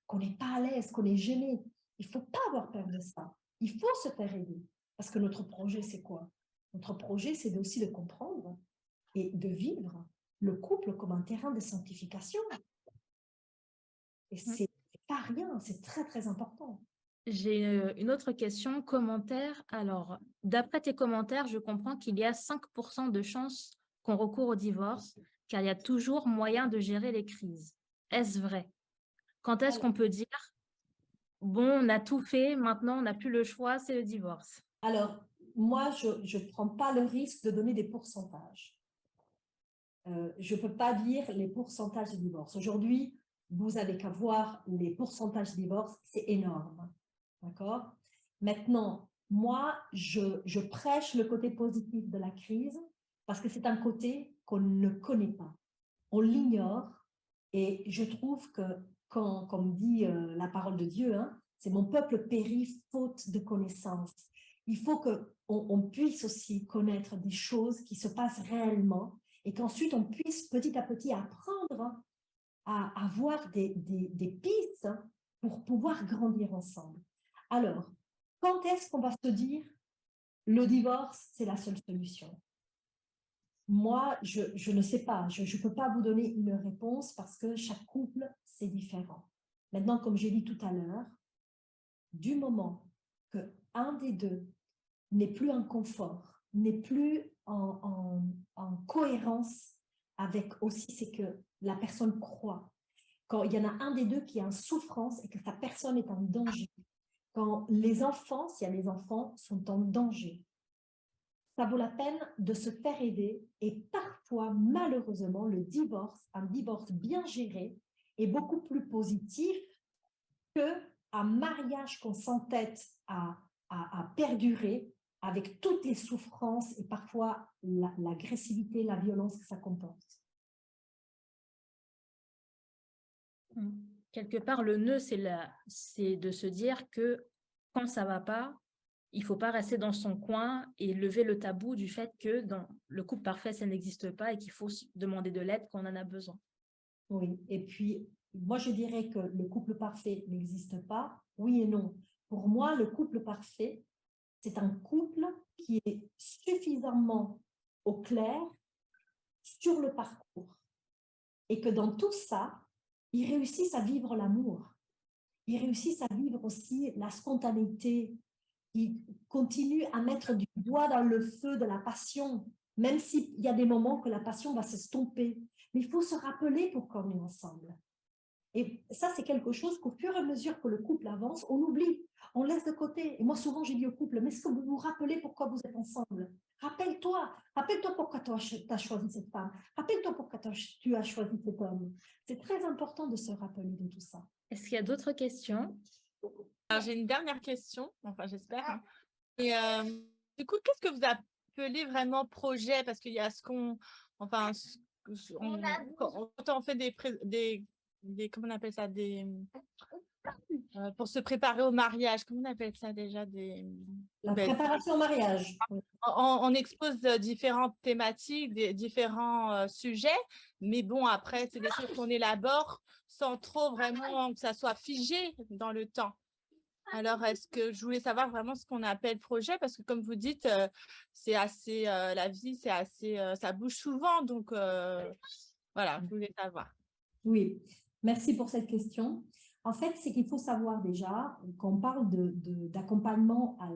Speaker 1: qu'on n'est pas à l'aise, qu'on est gêné. Il ne faut pas avoir peur de ça. Il faut se faire aider. Parce que notre projet, c'est quoi? Notre projet, c'est aussi de comprendre et de vivre le couple comme un terrain de sanctification. Et c'est pas rien, c'est très, très important.
Speaker 2: J'ai une autre question, commentaire. Alors, d'après tes commentaires, je comprends qu'il y a 5% de chances qu'on recourt au divorce, car il y a toujours moyen de gérer les crises. Est-ce vrai? Quand est-ce qu'on peut dire, bon, on a tout fait, maintenant on n'a plus le choix, c'est le divorce?
Speaker 1: Alors, moi, je ne prends pas le risque de donner des pourcentages. Je ne peux pas dire les pourcentages de divorce. Aujourd'hui, vous avez qu'à voir les pourcentages de divorce, c'est énorme. D'accord? Maintenant, moi, je prêche le côté positif de la crise parce que c'est un côté qu'on ne connaît pas. On l'ignore et je trouve que, comme dit la parole de Dieu, hein, c'est mon peuple périt faute de connaissance. Il faut qu'on puisse aussi connaître des choses qui se passent réellement et qu'ensuite on puisse petit à petit apprendre à avoir des pistes pour pouvoir grandir ensemble. Alors, quand est-ce qu'on va se dire le divorce, c'est la seule solution? Moi, je ne sais pas, je ne peux pas vous donner une réponse parce que chaque couple, c'est différent. Maintenant, comme j'ai dit tout à l'heure, du moment qu'un des deux n'est plus en confort, n'est plus en cohérence avec aussi, c'est que la personne croit. Quand il y en a un des deux qui est en souffrance et que sa personne est en danger. Quand les enfants, s'il y a les enfants, sont en danger. Ça vaut la peine de se faire aider et parfois, malheureusement, le divorce, un divorce bien géré, est beaucoup plus positif qu'un mariage qu'on s'entête à perdurer avec toutes les souffrances et parfois l'agressivité, la violence que ça comporte.
Speaker 2: Quelque part, le nœud, c'est de se dire que quand ça ne va pas, il ne faut pas rester dans son coin et lever le tabou du fait que dans le couple parfait, ça n'existe pas et qu'il faut demander de l'aide quand on en a besoin.
Speaker 1: Oui, et puis, moi, je dirais que le couple parfait n'existe pas. Oui et non. Pour moi, le couple parfait, c'est un couple qui est suffisamment au clair sur le parcours. Et que dans tout ça, ils réussissent à vivre l'amour. Ils réussissent à vivre aussi la spontanéité. Ils continuent à mettre du bois dans le feu de la passion, même s'il y a des moments que la passion va s'estomper. Mais il faut se rappeler pourquoi on est ensemble. Et ça, c'est quelque chose qu'au fur et à mesure que le couple avance, on oublie, on laisse de côté. Et moi, souvent, j'ai dit au couple, mais est-ce que vous vous rappelez pourquoi vous êtes ensemble? Rappelle-toi pourquoi tu as choisi cette femme. Rappelle-toi pourquoi tu as choisi cet homme. C'est très important de se rappeler de tout ça.
Speaker 2: Est-ce qu'il y a d'autres questions?
Speaker 3: Alors, j'ai une dernière question, enfin j'espère. Hein. Et du coup, qu'est-ce que vous appelez vraiment projet? Parce qu'il y a ce qu'on... Enfin, quand on fait des comment on appelle ça? Pour se préparer au mariage, comment on appelle ça déjà?
Speaker 1: La préparation au mariage.
Speaker 3: On expose différentes thématiques, différents sujets, mais bon, après, c'est des choses qu'on élabore sans trop vraiment que ça soit figé dans le temps. Alors, est-ce que je voulais savoir vraiment ce qu'on appelle projet, parce que comme vous dites, c'est assez, la vie, c'est assez, ça bouge souvent, donc voilà, je voulais savoir.
Speaker 1: Oui, merci pour cette question. En fait, c'est qu'il faut savoir déjà, quand on parle d'accompagnement à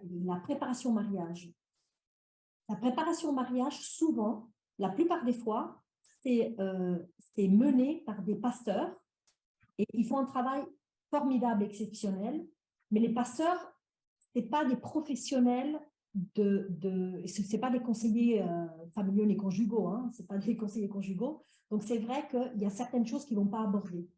Speaker 1: la préparation au mariage, la préparation au mariage, souvent, la plupart des fois, c'est mené par des pasteurs et ils font un travail formidable, exceptionnel, mais les pasteurs, ce n'est pas des professionnels ce n'est pas des conseillers familiaux ni conjugaux, hein, ce n'est pas des conseillers conjugaux. Donc, c'est vrai qu'il y a certaines choses qu'ils ne vont pas aborder.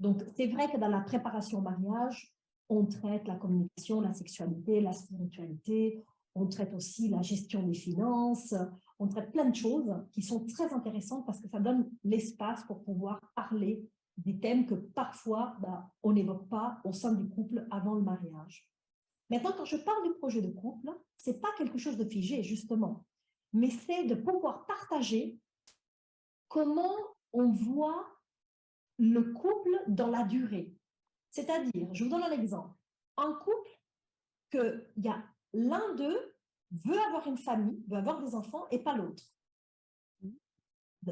Speaker 1: Donc, c'est vrai que dans la préparation au mariage, on traite la communication, la sexualité, la spiritualité, on traite aussi la gestion des finances, on traite plein de choses qui sont très intéressantes parce que ça donne l'espace pour pouvoir parler des thèmes que parfois on n'évoque pas au sein du couple avant le mariage. Maintenant, quand je parle du projet de couple, ce n'est pas quelque chose de figé, justement, mais c'est de pouvoir partager comment on voit le couple dans la durée. C'est-à-dire, je vous donne un exemple, un couple qu'il y a l'un d'eux veut avoir une famille, veut avoir des enfants et pas l'autre.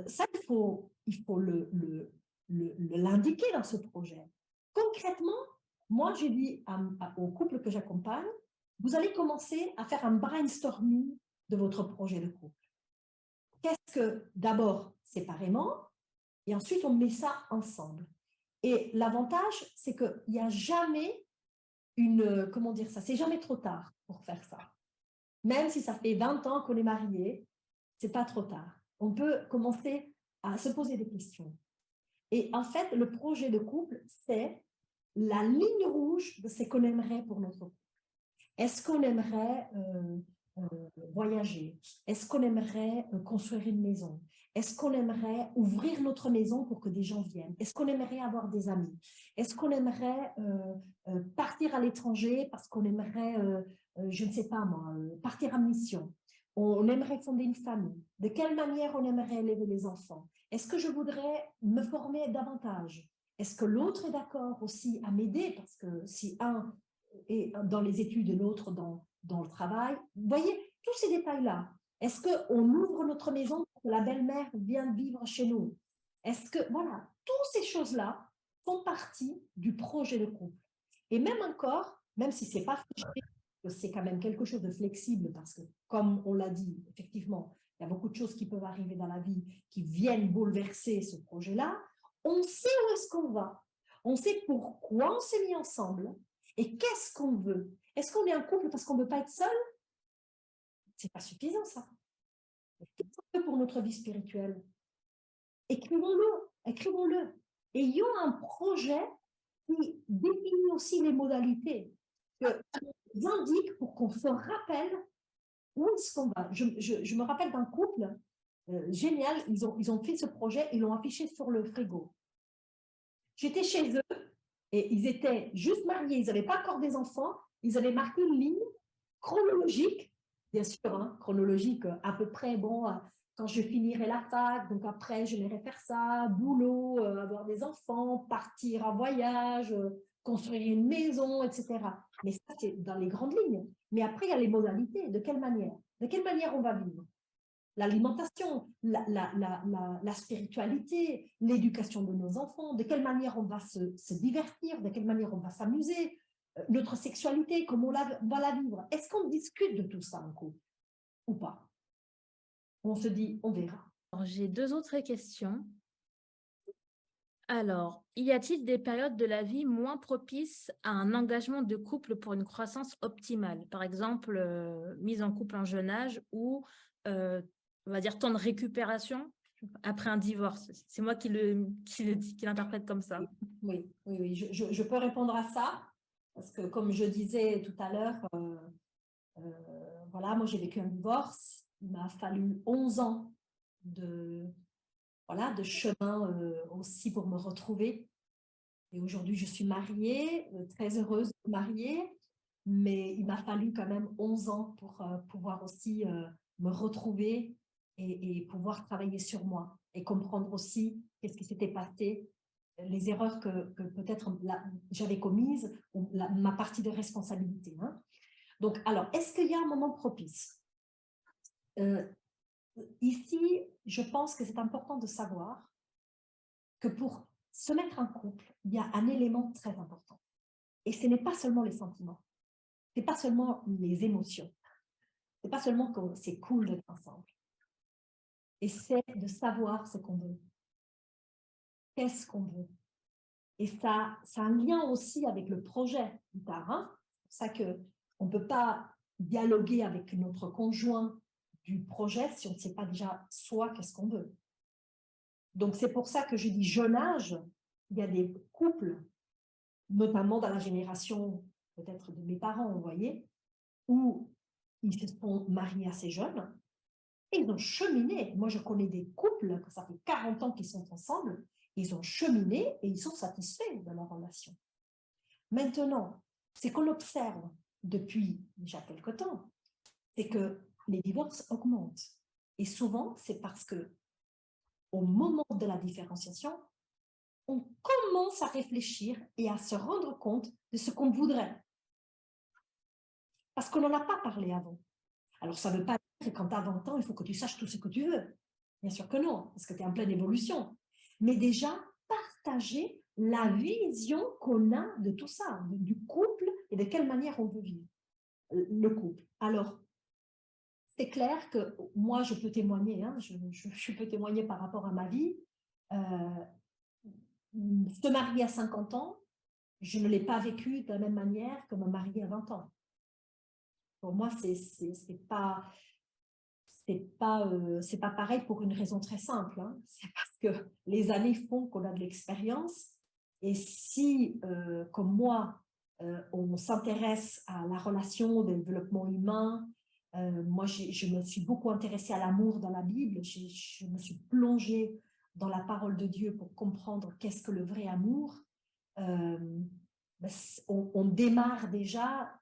Speaker 1: Ça, il faut l'indiquer dans ce projet. Concrètement, moi, j'ai dit au couple que j'accompagne, vous allez commencer à faire un brainstorming de votre projet de couple. Qu'est-ce que, d'abord, séparément, et ensuite, on met ça ensemble. Et l'avantage, c'est qu'il n'y a jamais comment dire ça, c'est jamais trop tard pour faire ça. Même si ça fait 20 ans qu'on est mariés, c'est pas trop tard. On peut commencer à se poser des questions. Et en fait, le projet de couple, c'est la ligne rouge de ce qu'on aimerait pour notre couple. Est-ce qu'on aimerait voyager? Est-ce qu'on aimerait construire une maison? Est-ce qu'on aimerait ouvrir notre maison pour que des gens viennent? Est-ce qu'on aimerait avoir des amis? Est-ce qu'on aimerait partir à l'étranger parce qu'on aimerait, je ne sais pas moi, partir en mission? On aimerait fonder une famille. De quelle manière on aimerait élever les enfants? Est-ce que je voudrais me former davantage? Est-ce que l'autre est d'accord aussi à m'aider? Parce que si un est dans les études et l'autre dans le travail, vous voyez, tous ces détails-là. Est-ce qu'on ouvre notre maison pour que la belle-mère vienne vivre chez nous? Est-ce que, voilà, toutes ces choses-là font partie du projet de couple. Et même encore, même si ce n'est pas figé, c'est quand même quelque chose de flexible parce que, comme on l'a dit, effectivement, il y a beaucoup de choses qui peuvent arriver dans la vie qui viennent bouleverser ce projet-là. On sait où est-ce qu'on va. On sait pourquoi on s'est mis ensemble et qu'est-ce qu'on veut. Est-ce qu'on est un couple parce qu'on ne veut pas être seul? Ce n'est pas suffisant, ça. Qu'est-ce qu'on veut pour notre vie spirituelle? Écrivons-le, écrivons-le. Ayons un projet qui définit aussi les modalités, qui indique pour qu'on se rappelle où est-ce qu'on va. Je me rappelle d'un couple génial, ils ont fait ce projet, ils l'ont affiché sur le frigo. J'étais chez eux et ils étaient juste mariés, ils n'avaient pas encore des enfants, ils avaient marqué une ligne chronologique, bien sûr, hein, chronologique à peu près, bon, quand je finirai la fac, donc après je irai faire ça, boulot, avoir des enfants, partir en voyage, construire une maison, etc. Mais ça, c'est dans les grandes lignes. Mais après, il y a les modalités. De quelle manière? De quelle manière on va vivre? L'alimentation, la spiritualité, l'éducation de nos enfants, de quelle manière on va se divertir, de quelle manière on va s'amuser, notre sexualité, comment on va la vivre. Est-ce qu'on discute de tout ça en couple ou pas? On se dit, on verra.
Speaker 2: J'ai 2 autres questions. Alors, y a-t-il des périodes de la vie moins propices à un engagement de couple pour une croissance optimale? Par exemple, mise en couple en jeune âge ou, on va dire, temps de récupération après un divorce. C'est moi qui l'interprète comme ça.
Speaker 1: Oui, oui, oui. Je peux répondre à ça parce que, comme je disais tout à l'heure, voilà, moi j'ai vécu un divorce. Il m'a fallu 11 ans de chemin aussi pour me retrouver. Et aujourd'hui, je suis mariée, très heureuse de mariée, mais il m'a fallu quand même 11 ans pour pouvoir aussi me retrouver et pouvoir travailler sur moi et comprendre aussi qu'est-ce qui s'était passé, les erreurs que peut-être j'avais commises, ou ma partie de responsabilité. Hein. Donc, alors, est-ce qu'il y a un moment propice? Ici, je pense que c'est important de savoir que pour se mettre en couple, il y a un élément très important. Et ce n'est pas seulement les sentiments, ce n'est pas seulement les émotions, ce n'est pas seulement que c'est cool d'être ensemble. Et c'est de savoir ce qu'on veut. Qu'est-ce qu'on veut? Et ça a un lien aussi avec le projet plus tard. Hein? C'est pour ça qu'on ne peut pas dialoguer avec notre conjoint du projet si on ne sait pas déjà soi qu'est-ce qu'on veut. Donc, c'est pour ça que je dis jeune âge, il y a des couples, notamment dans la génération peut-être de mes parents, vous voyez, où ils se sont mariés assez jeunes et ils ont cheminé. Moi, je connais des couples, que ça fait 40 ans qu'ils sont ensemble, ils ont cheminé et ils sont satisfaits de leur relation. Maintenant, ce qu'on observe depuis déjà quelque temps, c'est que les divorces augmentent. Et souvent, c'est parce que au moment de la différenciation, on commence à réfléchir et à se rendre compte de ce qu'on voudrait. Parce qu'on n'en a pas parlé avant. Alors, ça ne veut pas dire que quand tu as 20 ans, il faut que tu saches tout ce que tu veux. Bien sûr que non, parce que tu es en pleine évolution. Mais déjà, partager la vision qu'on a de tout ça, du couple et de quelle manière on veut vivre le couple. Alors, c'est clair que moi, je peux témoigner, hein, je peux témoigner par rapport à ma vie. Se marier à 50 ans, je ne l'ai pas vécu de la même manière que me marier à 20 ans. Pour moi, c'est pas pareil pour une raison très simple. Hein. C'est parce que les années font qu'on a de l'expérience. Et si, comme moi, on s'intéresse à la relation, au développement humain, moi, je me suis beaucoup intéressée à l'amour dans la Bible. Je me suis plongée dans la parole de Dieu pour comprendre qu'est-ce que le vrai amour. On démarre déjà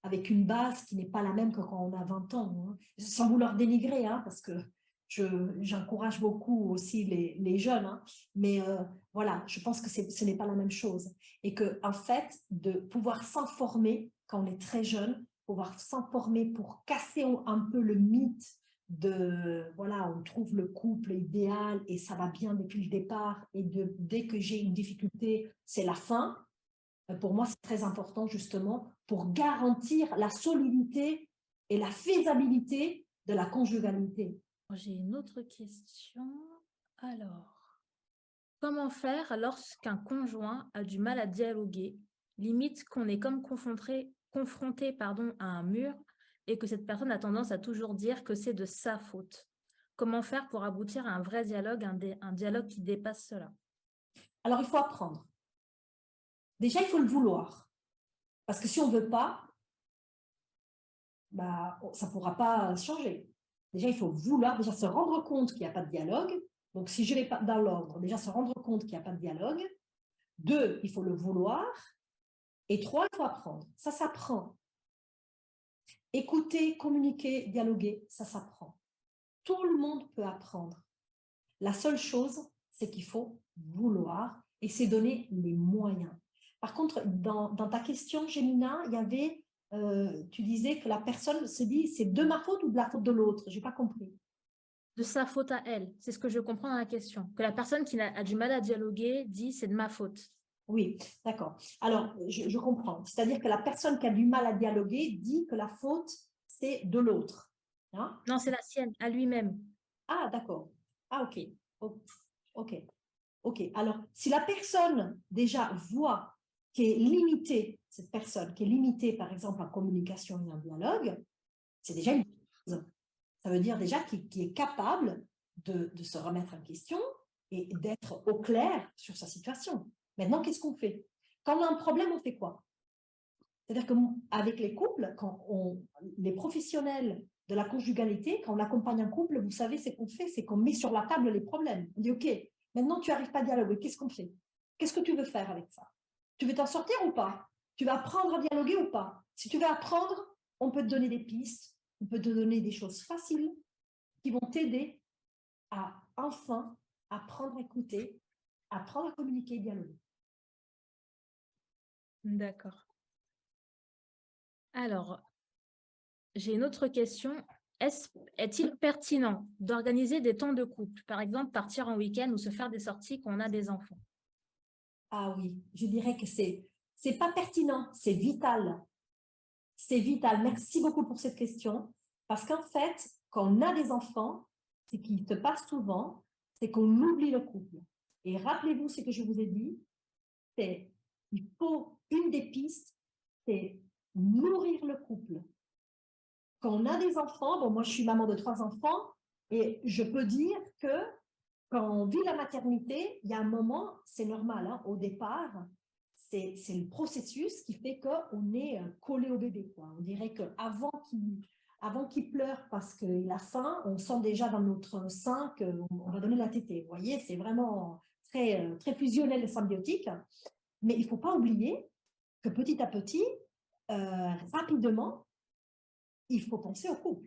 Speaker 1: avec une base qui n'est pas la même que quand on a 20 ans, hein. Sans vouloir dénigrer, hein, parce que j'encourage beaucoup aussi les jeunes, hein, mais voilà, je pense que ce n'est pas la même chose. Et qu'en fait, de pouvoir s'informer quand on est très jeune, pouvoir s'informer pour casser un peu le mythe de, voilà, on trouve le couple idéal et ça va bien depuis le départ et dès que j'ai une difficulté, c'est la fin. Pour moi, c'est très important justement pour garantir la solidité et la faisabilité de la conjugalité.
Speaker 2: J'ai une autre question. Alors, comment faire lorsqu'un conjoint a du mal à dialoguer, limite qu'on est comme confronté à un mur et que cette personne a tendance à toujours dire que c'est de sa faute? Comment faire pour aboutir à un vrai dialogue, un dialogue qui dépasse cela?
Speaker 1: Alors, il faut apprendre. Déjà, il faut le vouloir. Parce que si on ne veut pas, bah, ça ne pourra pas changer. Déjà, il faut vouloir, déjà se rendre compte qu'il n'y a pas de dialogue. Donc, si je vais pas dans l'ordre, déjà se rendre compte qu'il n'y a pas de dialogue. 2, il faut le vouloir. Et 3, il faut apprendre. Ça s'apprend. Écouter, communiquer, dialoguer, ça s'apprend. Tout le monde peut apprendre. La seule chose, c'est qu'il faut vouloir et c'est donner les moyens. Par contre, dans ta question, Gémina, il y avait, tu disais que la personne se dit, c'est de ma faute ou de la faute de l'autre? Je n'ai pas compris.
Speaker 2: De sa faute à elle, c'est ce que je comprends dans la question. Que la personne qui a du mal à dialoguer dit c'est de ma faute.
Speaker 1: Oui, d'accord. Alors, je comprends. C'est-à-dire que la personne qui a du mal à dialoguer dit que la faute, c'est de l'autre. Hein?
Speaker 2: Non, c'est la sienne, à lui-même.
Speaker 1: Ah, d'accord. Ah, ok. Ok. Ok. Alors, si la personne déjà voit qu'elle est limitée, cette personne qui est limitée, par exemple, en communication et en dialogue, c'est déjà une chose. Ça veut dire déjà qu'il est capable de se remettre en question et d'être au clair sur sa situation. Maintenant, qu'est-ce qu'on fait? Quand on a un problème, on fait quoi? C'est-à-dire qu'avec les couples, les professionnels de la conjugalité, quand on accompagne un couple, vous savez, ce qu'on fait, c'est qu'on met sur la table les problèmes. On dit, OK, maintenant tu n'arrives pas à dialoguer, qu'est-ce qu'on fait? Qu'est-ce que tu veux faire avec ça? Tu veux t'en sortir ou pas? Tu vas apprendre à dialoguer ou pas? Si tu veux apprendre, on peut te donner des pistes, on peut te donner des choses faciles qui vont t'aider à enfin apprendre à écouter, apprendre à communiquer et dialoguer.
Speaker 2: D'accord. Alors, j'ai une autre question. Est-il pertinent d'organiser des temps de couple, par exemple partir en week-end ou se faire des sorties quand on a des enfants?
Speaker 1: Ah oui, je dirais que c'est pas pertinent, c'est vital. C'est vital. Merci beaucoup pour cette question. Parce qu'en fait, quand on a des enfants, ce qui se passe souvent, c'est qu'on oublie le couple. Et rappelez-vous ce que je vous ai dit, c'est il faut, une des pistes, c'est nourrir le couple. Quand on a des enfants, bon, moi je suis maman de 3 enfants, et je peux dire que quand on vit la maternité, il y a un moment, c'est normal, hein, au départ, c'est le processus qui fait qu'on est collé au bébé, quoi. On dirait qu'avant qu'il pleure parce qu'il a faim, on sent déjà dans notre sein qu'on va donner la tétée. Vous voyez, c'est vraiment très, très fusionnel et symbiotique. Mais il ne faut pas oublier que petit à petit, rapidement, il faut penser au couple.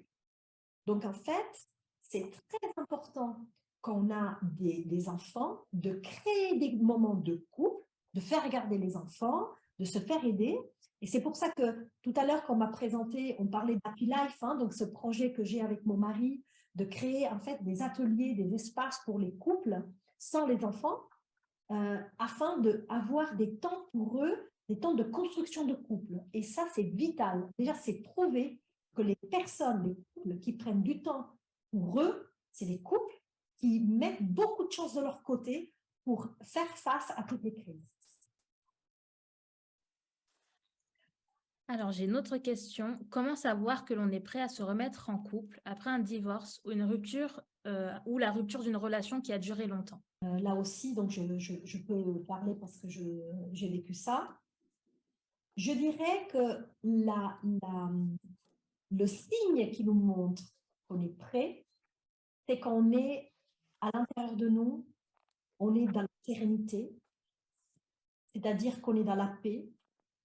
Speaker 1: Donc, en fait, c'est très important quand on a des enfants de créer des moments de couple, de faire regarder les enfants, de se faire aider. Et c'est pour ça que tout à l'heure, quand on m'a présenté, on parlait d'Happy Life, hein, donc ce projet que j'ai avec mon mari, de créer en fait des ateliers, des espaces pour les couples sans les enfants, afin d'avoir des temps pour eux, des temps de construction de couple. Et ça, c'est vital. Déjà, c'est prouvé que les personnes, les couples qui prennent du temps pour eux, c'est les couples qui mettent beaucoup de choses de leur côté pour faire face à toutes les crises.
Speaker 2: Alors, j'ai une autre question. Comment savoir que l'on est prêt à se remettre en couple après un divorce ou une rupture ou la rupture d'une relation qui a duré longtemps?
Speaker 1: Là aussi, donc je peux parler parce que j'ai vécu ça. Je dirais que le signe qui nous montre qu'on est prêt, c'est qu'on est à l'intérieur de nous, on est dans la sérénité, c'est-à-dire qu'on est dans la paix,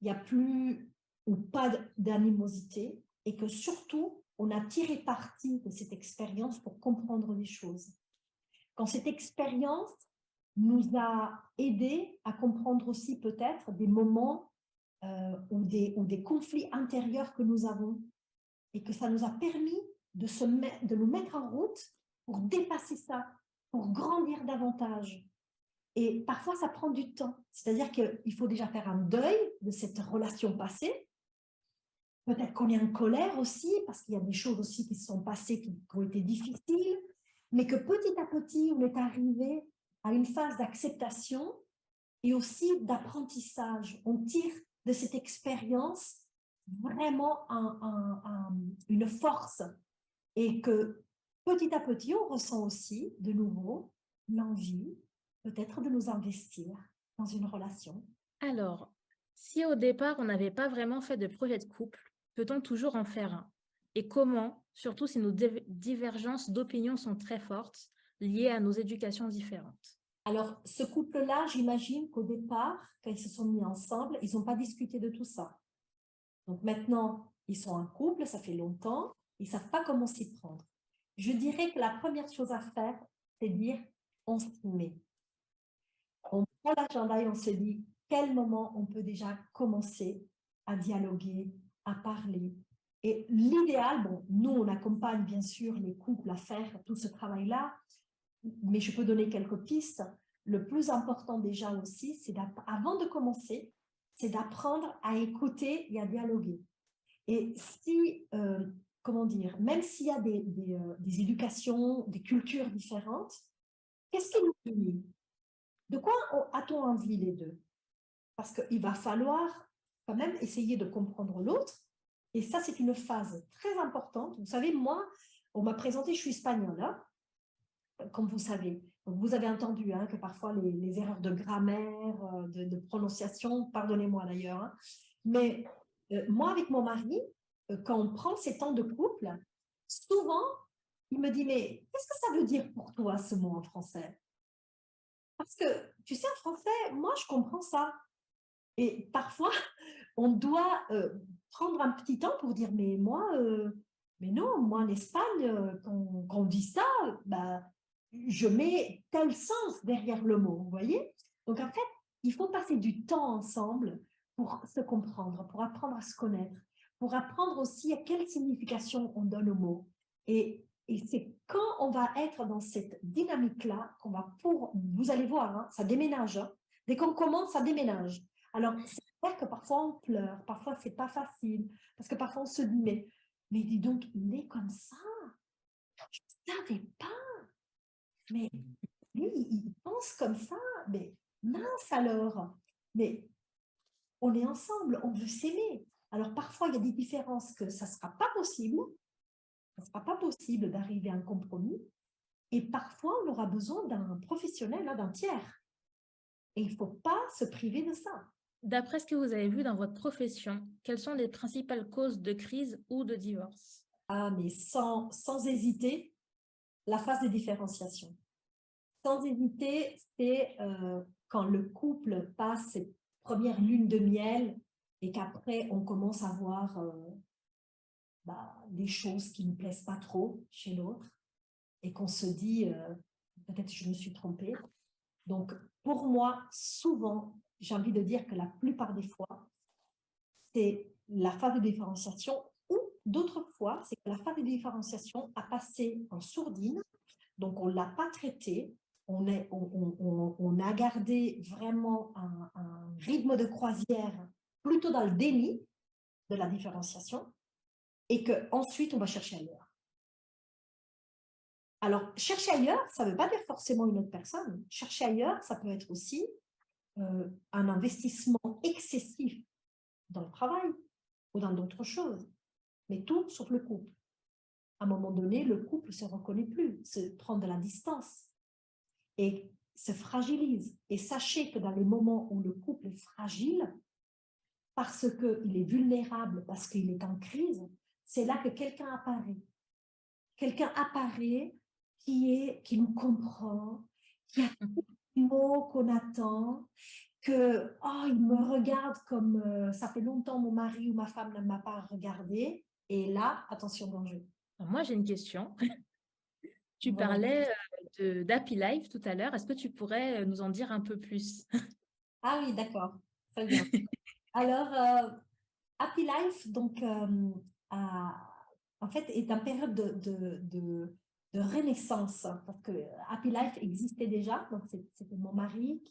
Speaker 1: il n'y a plus ou pas d'animosité et que surtout, on a tiré parti de cette expérience pour comprendre les choses. Quand cette expérience nous a aidés à comprendre aussi peut-être des moments ou des conflits intérieurs que nous avons et que ça nous a permis de nous mettre en route pour dépasser ça, pour grandir davantage. Et parfois, ça prend du temps. C'est-à-dire qu'il faut déjà faire un deuil de cette relation passée. Peut-être qu'on est en colère aussi, parce qu'il y a des choses aussi qui se sont passées qui ont été difficiles, mais que petit à petit, on est arrivé à une phase d'acceptation et aussi d'apprentissage. On tire de cette expérience vraiment une force et que petit à petit, on ressent aussi de nouveau l'envie peut-être de nous investir dans une relation.
Speaker 2: Alors, si au départ, on n'avait pas vraiment fait de projet de couple, peut-on toujours en faire un? Et comment, surtout si nos divergences d'opinion sont très fortes, liées à nos éducations différentes?
Speaker 1: Alors, ce couple-là, j'imagine qu'au départ, quand ils se sont mis ensemble, ils n'ont pas discuté de tout ça. Donc maintenant, ils sont en couple, ça fait longtemps, ils ne savent pas comment s'y prendre. Je dirais que la première chose à faire, c'est dire on s'y met. On prend l'agenda et on se dit quel moment on peut déjà commencer à dialoguer, à parler. Et l'idéal, bon, nous, on accompagne bien sûr les couples à faire tout ce travail-là, mais je peux donner quelques pistes. Le plus important déjà aussi, c'est avant de commencer, c'est d'apprendre à écouter et à dialoguer. Et si, comment dire, même s'il y a des éducations, des cultures différentes, qu'est-ce qui nous unit? De quoi a-t-on envie les deux? Parce qu'il va falloir quand même essayer de comprendre l'autre. Et ça, c'est une phase très importante. Vous savez, moi, on m'a présenté, je suis espagnole, hein, comme vous savez. Donc, vous avez entendu hein, que parfois les erreurs de grammaire, de prononciation, pardonnez-moi d'ailleurs, hein, mais moi, avec mon mari, quand on prend ces temps de couple, souvent, il me dit, mais qu'est-ce que ça veut dire pour toi ce mot en français? Parce que, tu sais, en français, moi, je comprends ça. Et parfois, on doit prendre un petit temps pour dire, mais moi, mais non, moi en Espagne, quand on dit ça, bah, je mets tel sens derrière le mot, vous voyez? Donc en fait, il faut passer du temps ensemble pour se comprendre, pour apprendre à se connaître, pour apprendre aussi à quelle signification on donne au mot. Et c'est quand on va être dans cette dynamique-là qu'on va vous allez voir, hein, ça déménage. Hein. Dès qu'on commence, ça déménage. Alors, c'est vrai que parfois on pleure, parfois c'est pas facile, parce que parfois on se dit, mais dis donc, il est comme ça, je ne savais pas, mais lui, il pense comme ça, mais mince alors, mais on est ensemble, on veut s'aimer. Alors parfois il y a des différences que ça ne sera pas possible, d'arriver à un compromis, et parfois on aura besoin d'un professionnel, d'un tiers, et il ne faut pas se priver de ça.
Speaker 2: D'après ce que vous avez vu dans votre profession, quelles sont les principales causes de crise ou de divorce?
Speaker 1: Ah, mais sans hésiter, la phase de différenciation. Sans hésiter, c'est quand le couple passe ses premières lunes de miel et qu'après, on commence à voir des choses qui ne plaisent pas trop chez l'autre et qu'on se dit, peut-être je me suis trompée. Donc, pour moi, souvent, j'ai envie de dire que la plupart des fois, c'est la phase de différenciation ou d'autres fois, c'est que la phase de différenciation a passé en sourdine, donc on ne l'a pas traité, on a gardé vraiment un rythme de croisière plutôt dans le déni de la différenciation et qu'ensuite on va chercher ailleurs. Alors, chercher ailleurs, ça ne veut pas dire forcément une autre personne. Chercher ailleurs, ça peut être aussi un investissement excessif dans le travail ou dans d'autres choses, mais tout sauf le couple. À un moment donné, le couple ne se reconnaît plus, se prend de la distance et se fragilise. Et sachez que dans les moments où le couple est fragile, parce qu'il est vulnérable, parce qu'il est en crise, c'est là que quelqu'un apparaît. Quelqu'un apparaît qui nous comprend, qui a tous les mots qu'on attend, que il me regarde comme ça fait longtemps mon mari ou ma femme ne m'a pas regardé. Et là, attention, danger.
Speaker 2: Alors, moi, j'ai une question. Tu
Speaker 1: Voilà.
Speaker 2: parlais d'Happy Life tout à l'heure. Est-ce que tu pourrais nous en dire un peu plus?
Speaker 1: Ah oui, d'accord. Très bien. Alors, Happy Life, donc, en fait, est en période de renaissance, parce que Happy Life existait déjà. Donc, c'était mon mari,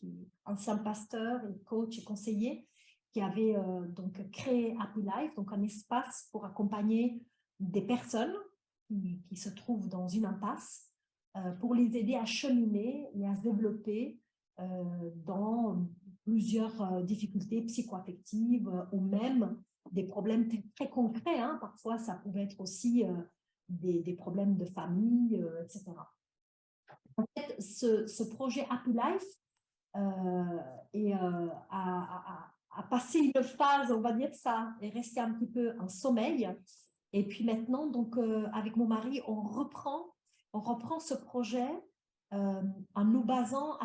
Speaker 1: ancien pasteur, et coach et conseiller, qui avait donc créé Happy Life, donc un espace pour accompagner des personnes qui se trouvent dans une impasse, pour les aider à cheminer et à se développer dans plusieurs difficultés psycho-affectives ou même des problèmes très concrets. Hein. Parfois, ça pouvait être aussi des problèmes de famille, etc. En fait, ce projet Happy Life a passé une phase, on va dire ça, est resté un petit peu en sommeil. Et puis maintenant, donc, avec mon mari, on reprend ce projet en nous basant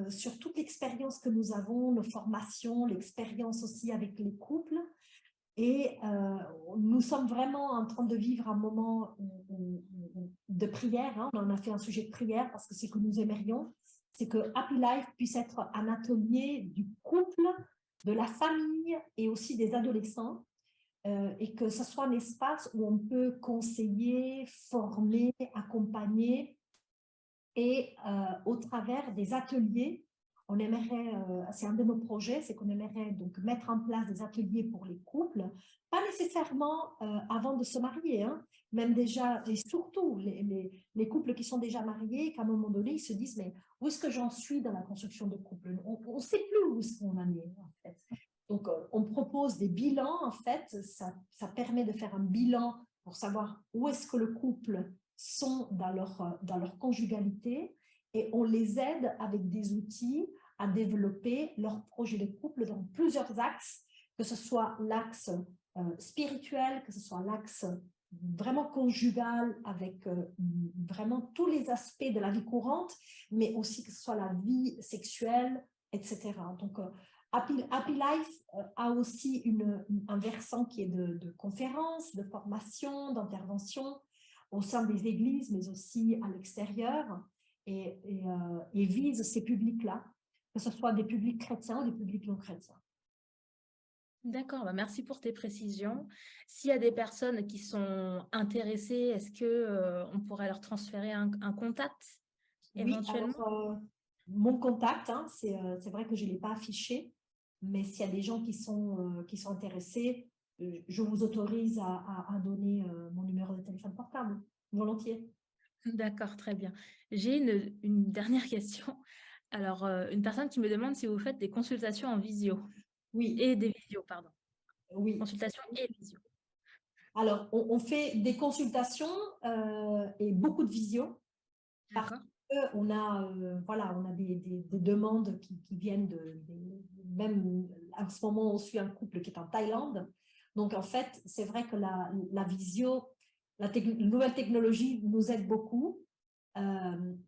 Speaker 1: sur toute l'expérience que nous avons, nos formations, l'expérience aussi avec les couples, Et nous sommes vraiment en train de vivre un moment de prière. Hein. On en a fait un sujet de prière parce que c'est que nous aimerions, c'est que Happy Life puisse être un atelier du couple, de la famille et aussi des adolescents. Et que ce soit un espace où on peut conseiller, former, accompagner et au travers des ateliers, on aimerait, c'est un de nos projets, c'est qu'on aimerait donc mettre en place des ateliers pour les couples, pas nécessairement avant de se marier, hein, même déjà, et surtout les couples qui sont déjà mariés, qu'à un moment donné, ils se disent, mais où est-ce que j'en suis dans la construction de couple? On ne sait plus où est-ce qu'on en est, en fait. Donc, on propose des bilans, en fait, ça permet de faire un bilan pour savoir où est-ce que le couple sont dans leur conjugalité et on les aide avec des outils à développer leur projet de couple dans plusieurs axes, que ce soit l'axe spirituel, que ce soit l'axe vraiment conjugal avec vraiment tous les aspects de la vie courante, mais aussi que ce soit la vie sexuelle, etc. Donc, Happy Life a aussi un versant qui est de conférences, de formation, d'intervention au sein des églises, mais aussi à l'extérieur, et vise ces publics-là, que ce soit des publics chrétiens ou des publics non chrétiens.
Speaker 2: D'accord, bah merci pour tes précisions. S'il y a des personnes qui sont intéressées, est-ce que on pourrait leur transférer un contact éventuellement?
Speaker 1: Oui, alors, mon contact, hein, c'est vrai que je ne l'ai pas affiché, mais s'il y a des gens qui sont intéressés, je vous autorise à donner mon numéro de téléphone portable, volontiers.
Speaker 2: D'accord, très bien. J'ai une dernière question. Alors, une personne qui me demande si vous faites des consultations en visio
Speaker 1: Oui,
Speaker 2: et des visios, pardon.
Speaker 1: oui.
Speaker 2: Consultations et visio.
Speaker 1: Alors, on fait des consultations et beaucoup de visio. Parce
Speaker 2: D'accord.
Speaker 1: qu'on a, voilà, on a des demandes qui viennent même en ce moment, on suit un couple qui est en Thaïlande. Donc, en fait, c'est vrai que la visio, la nouvelle technologie nous aide beaucoup.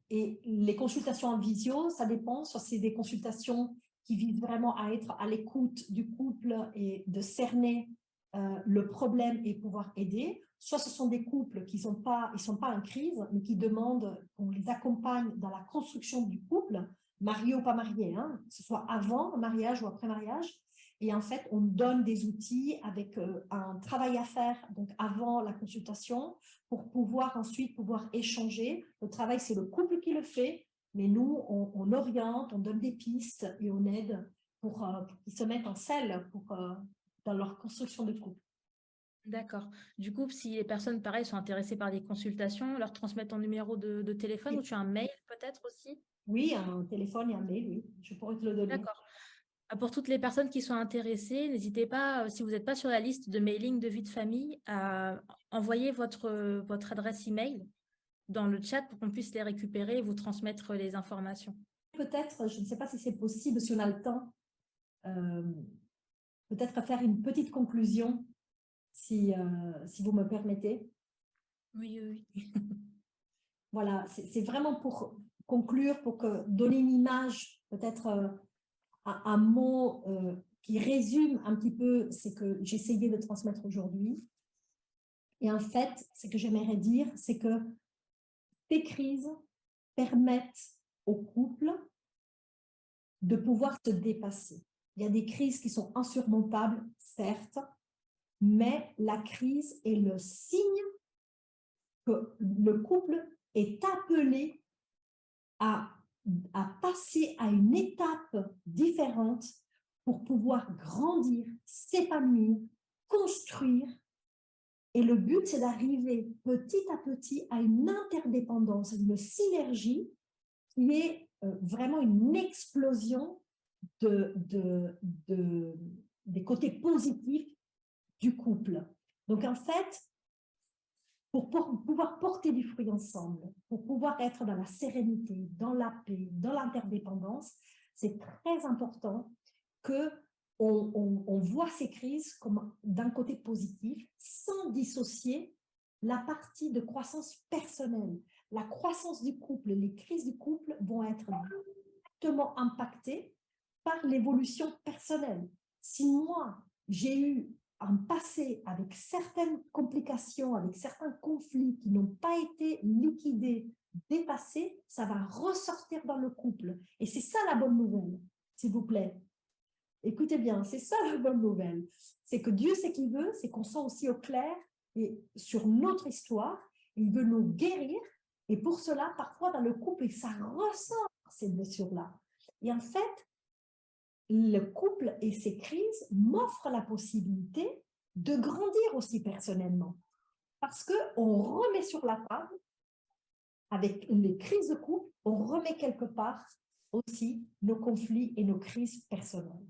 Speaker 1: Et les consultations en visio, ça dépend. Soit c'est des consultations qui visent vraiment à être à l'écoute du couple et de cerner le problème et pouvoir aider. Soit ce sont des couples qui sont pas en crise, mais qui demandent qu'on les accompagne dans la construction du couple, marié ou pas marié, hein, que ce soit avant le mariage ou après mariage. Et en fait, on donne des outils avec un travail à faire donc avant la consultation pour pouvoir ensuite pouvoir échanger. Le travail, c'est le couple qui le fait, mais nous, on oriente, on donne des pistes et on aide pour qu'ils se mettent en selle dans leur construction de couple.
Speaker 2: D'accord. Du coup, si les personnes, pareil, sont intéressées par des consultations, leur transmettre ton numéro de téléphone ou tu as un mail peut-être aussi?
Speaker 1: Oui, un téléphone et un mail, oui, je pourrais te le donner.
Speaker 2: D'accord. Pour toutes les personnes qui sont intéressées, n'hésitez pas, si vous n'êtes pas sur la liste de mailing de vie de famille, à envoyer votre adresse email dans le chat pour qu'on puisse les récupérer et vous transmettre les informations.
Speaker 1: Peut-être, je ne sais pas si c'est possible, si on a le temps, euh, peut-être faire une petite conclusion, si vous me permettez.
Speaker 2: Oui, oui, oui.
Speaker 1: Voilà, c'est vraiment pour conclure, pour donner une image, peut-être un mot qui résume un petit peu ce que j'essayais de transmettre aujourd'hui. Et en fait, ce que j'aimerais dire, c'est que ces crises permettent au couple de pouvoir se dépasser. Il y a des crises qui sont insurmontables, certes, mais la crise est le signe que le couple est appelé à passer à une étape différente pour pouvoir grandir, s'épanouir, construire. Et le but, c'est d'arriver petit à petit à une interdépendance, une synergie qui est vraiment une explosion des côtés positifs du couple. Donc, en fait, pour pouvoir porter du fruit ensemble, pour pouvoir être dans la sérénité, dans la paix, dans l'interdépendance, c'est très important qu'on voit ces crises comme d'un côté positif, sans dissocier la partie de croissance personnelle. La croissance du couple, les crises du couple vont être directement impactées par l'évolution personnelle. Si moi, j'ai eu un passé avec certaines complications, avec certains conflits qui n'ont pas été liquidés, dépassés, ça va ressortir dans le couple. Et c'est ça la bonne nouvelle, s'il vous plaît. Écoutez bien, c'est ça la bonne nouvelle. C'est que Dieu, ce qu'il veut, c'est qu'on soit aussi au clair et sur notre histoire. Il veut nous guérir. Et pour cela, parfois dans le couple, ça ressort ces blessures-là. Et en fait, le couple et ses crises m'offrent la possibilité de grandir aussi personnellement. Parce qu'on remet sur la table, avec les crises de couple, on remet quelque part aussi nos conflits et nos crises personnelles.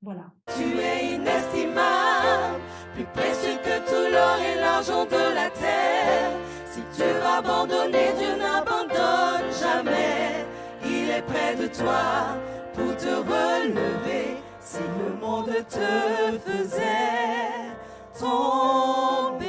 Speaker 1: Voilà.
Speaker 4: Tu es inestimable, plus précieux que tout l'or et l'argent de la terre. Si tu vas abandonner, Dieu n'abandonne jamais. Il est près de toi pour te relever. Si le monde te faisait tomber,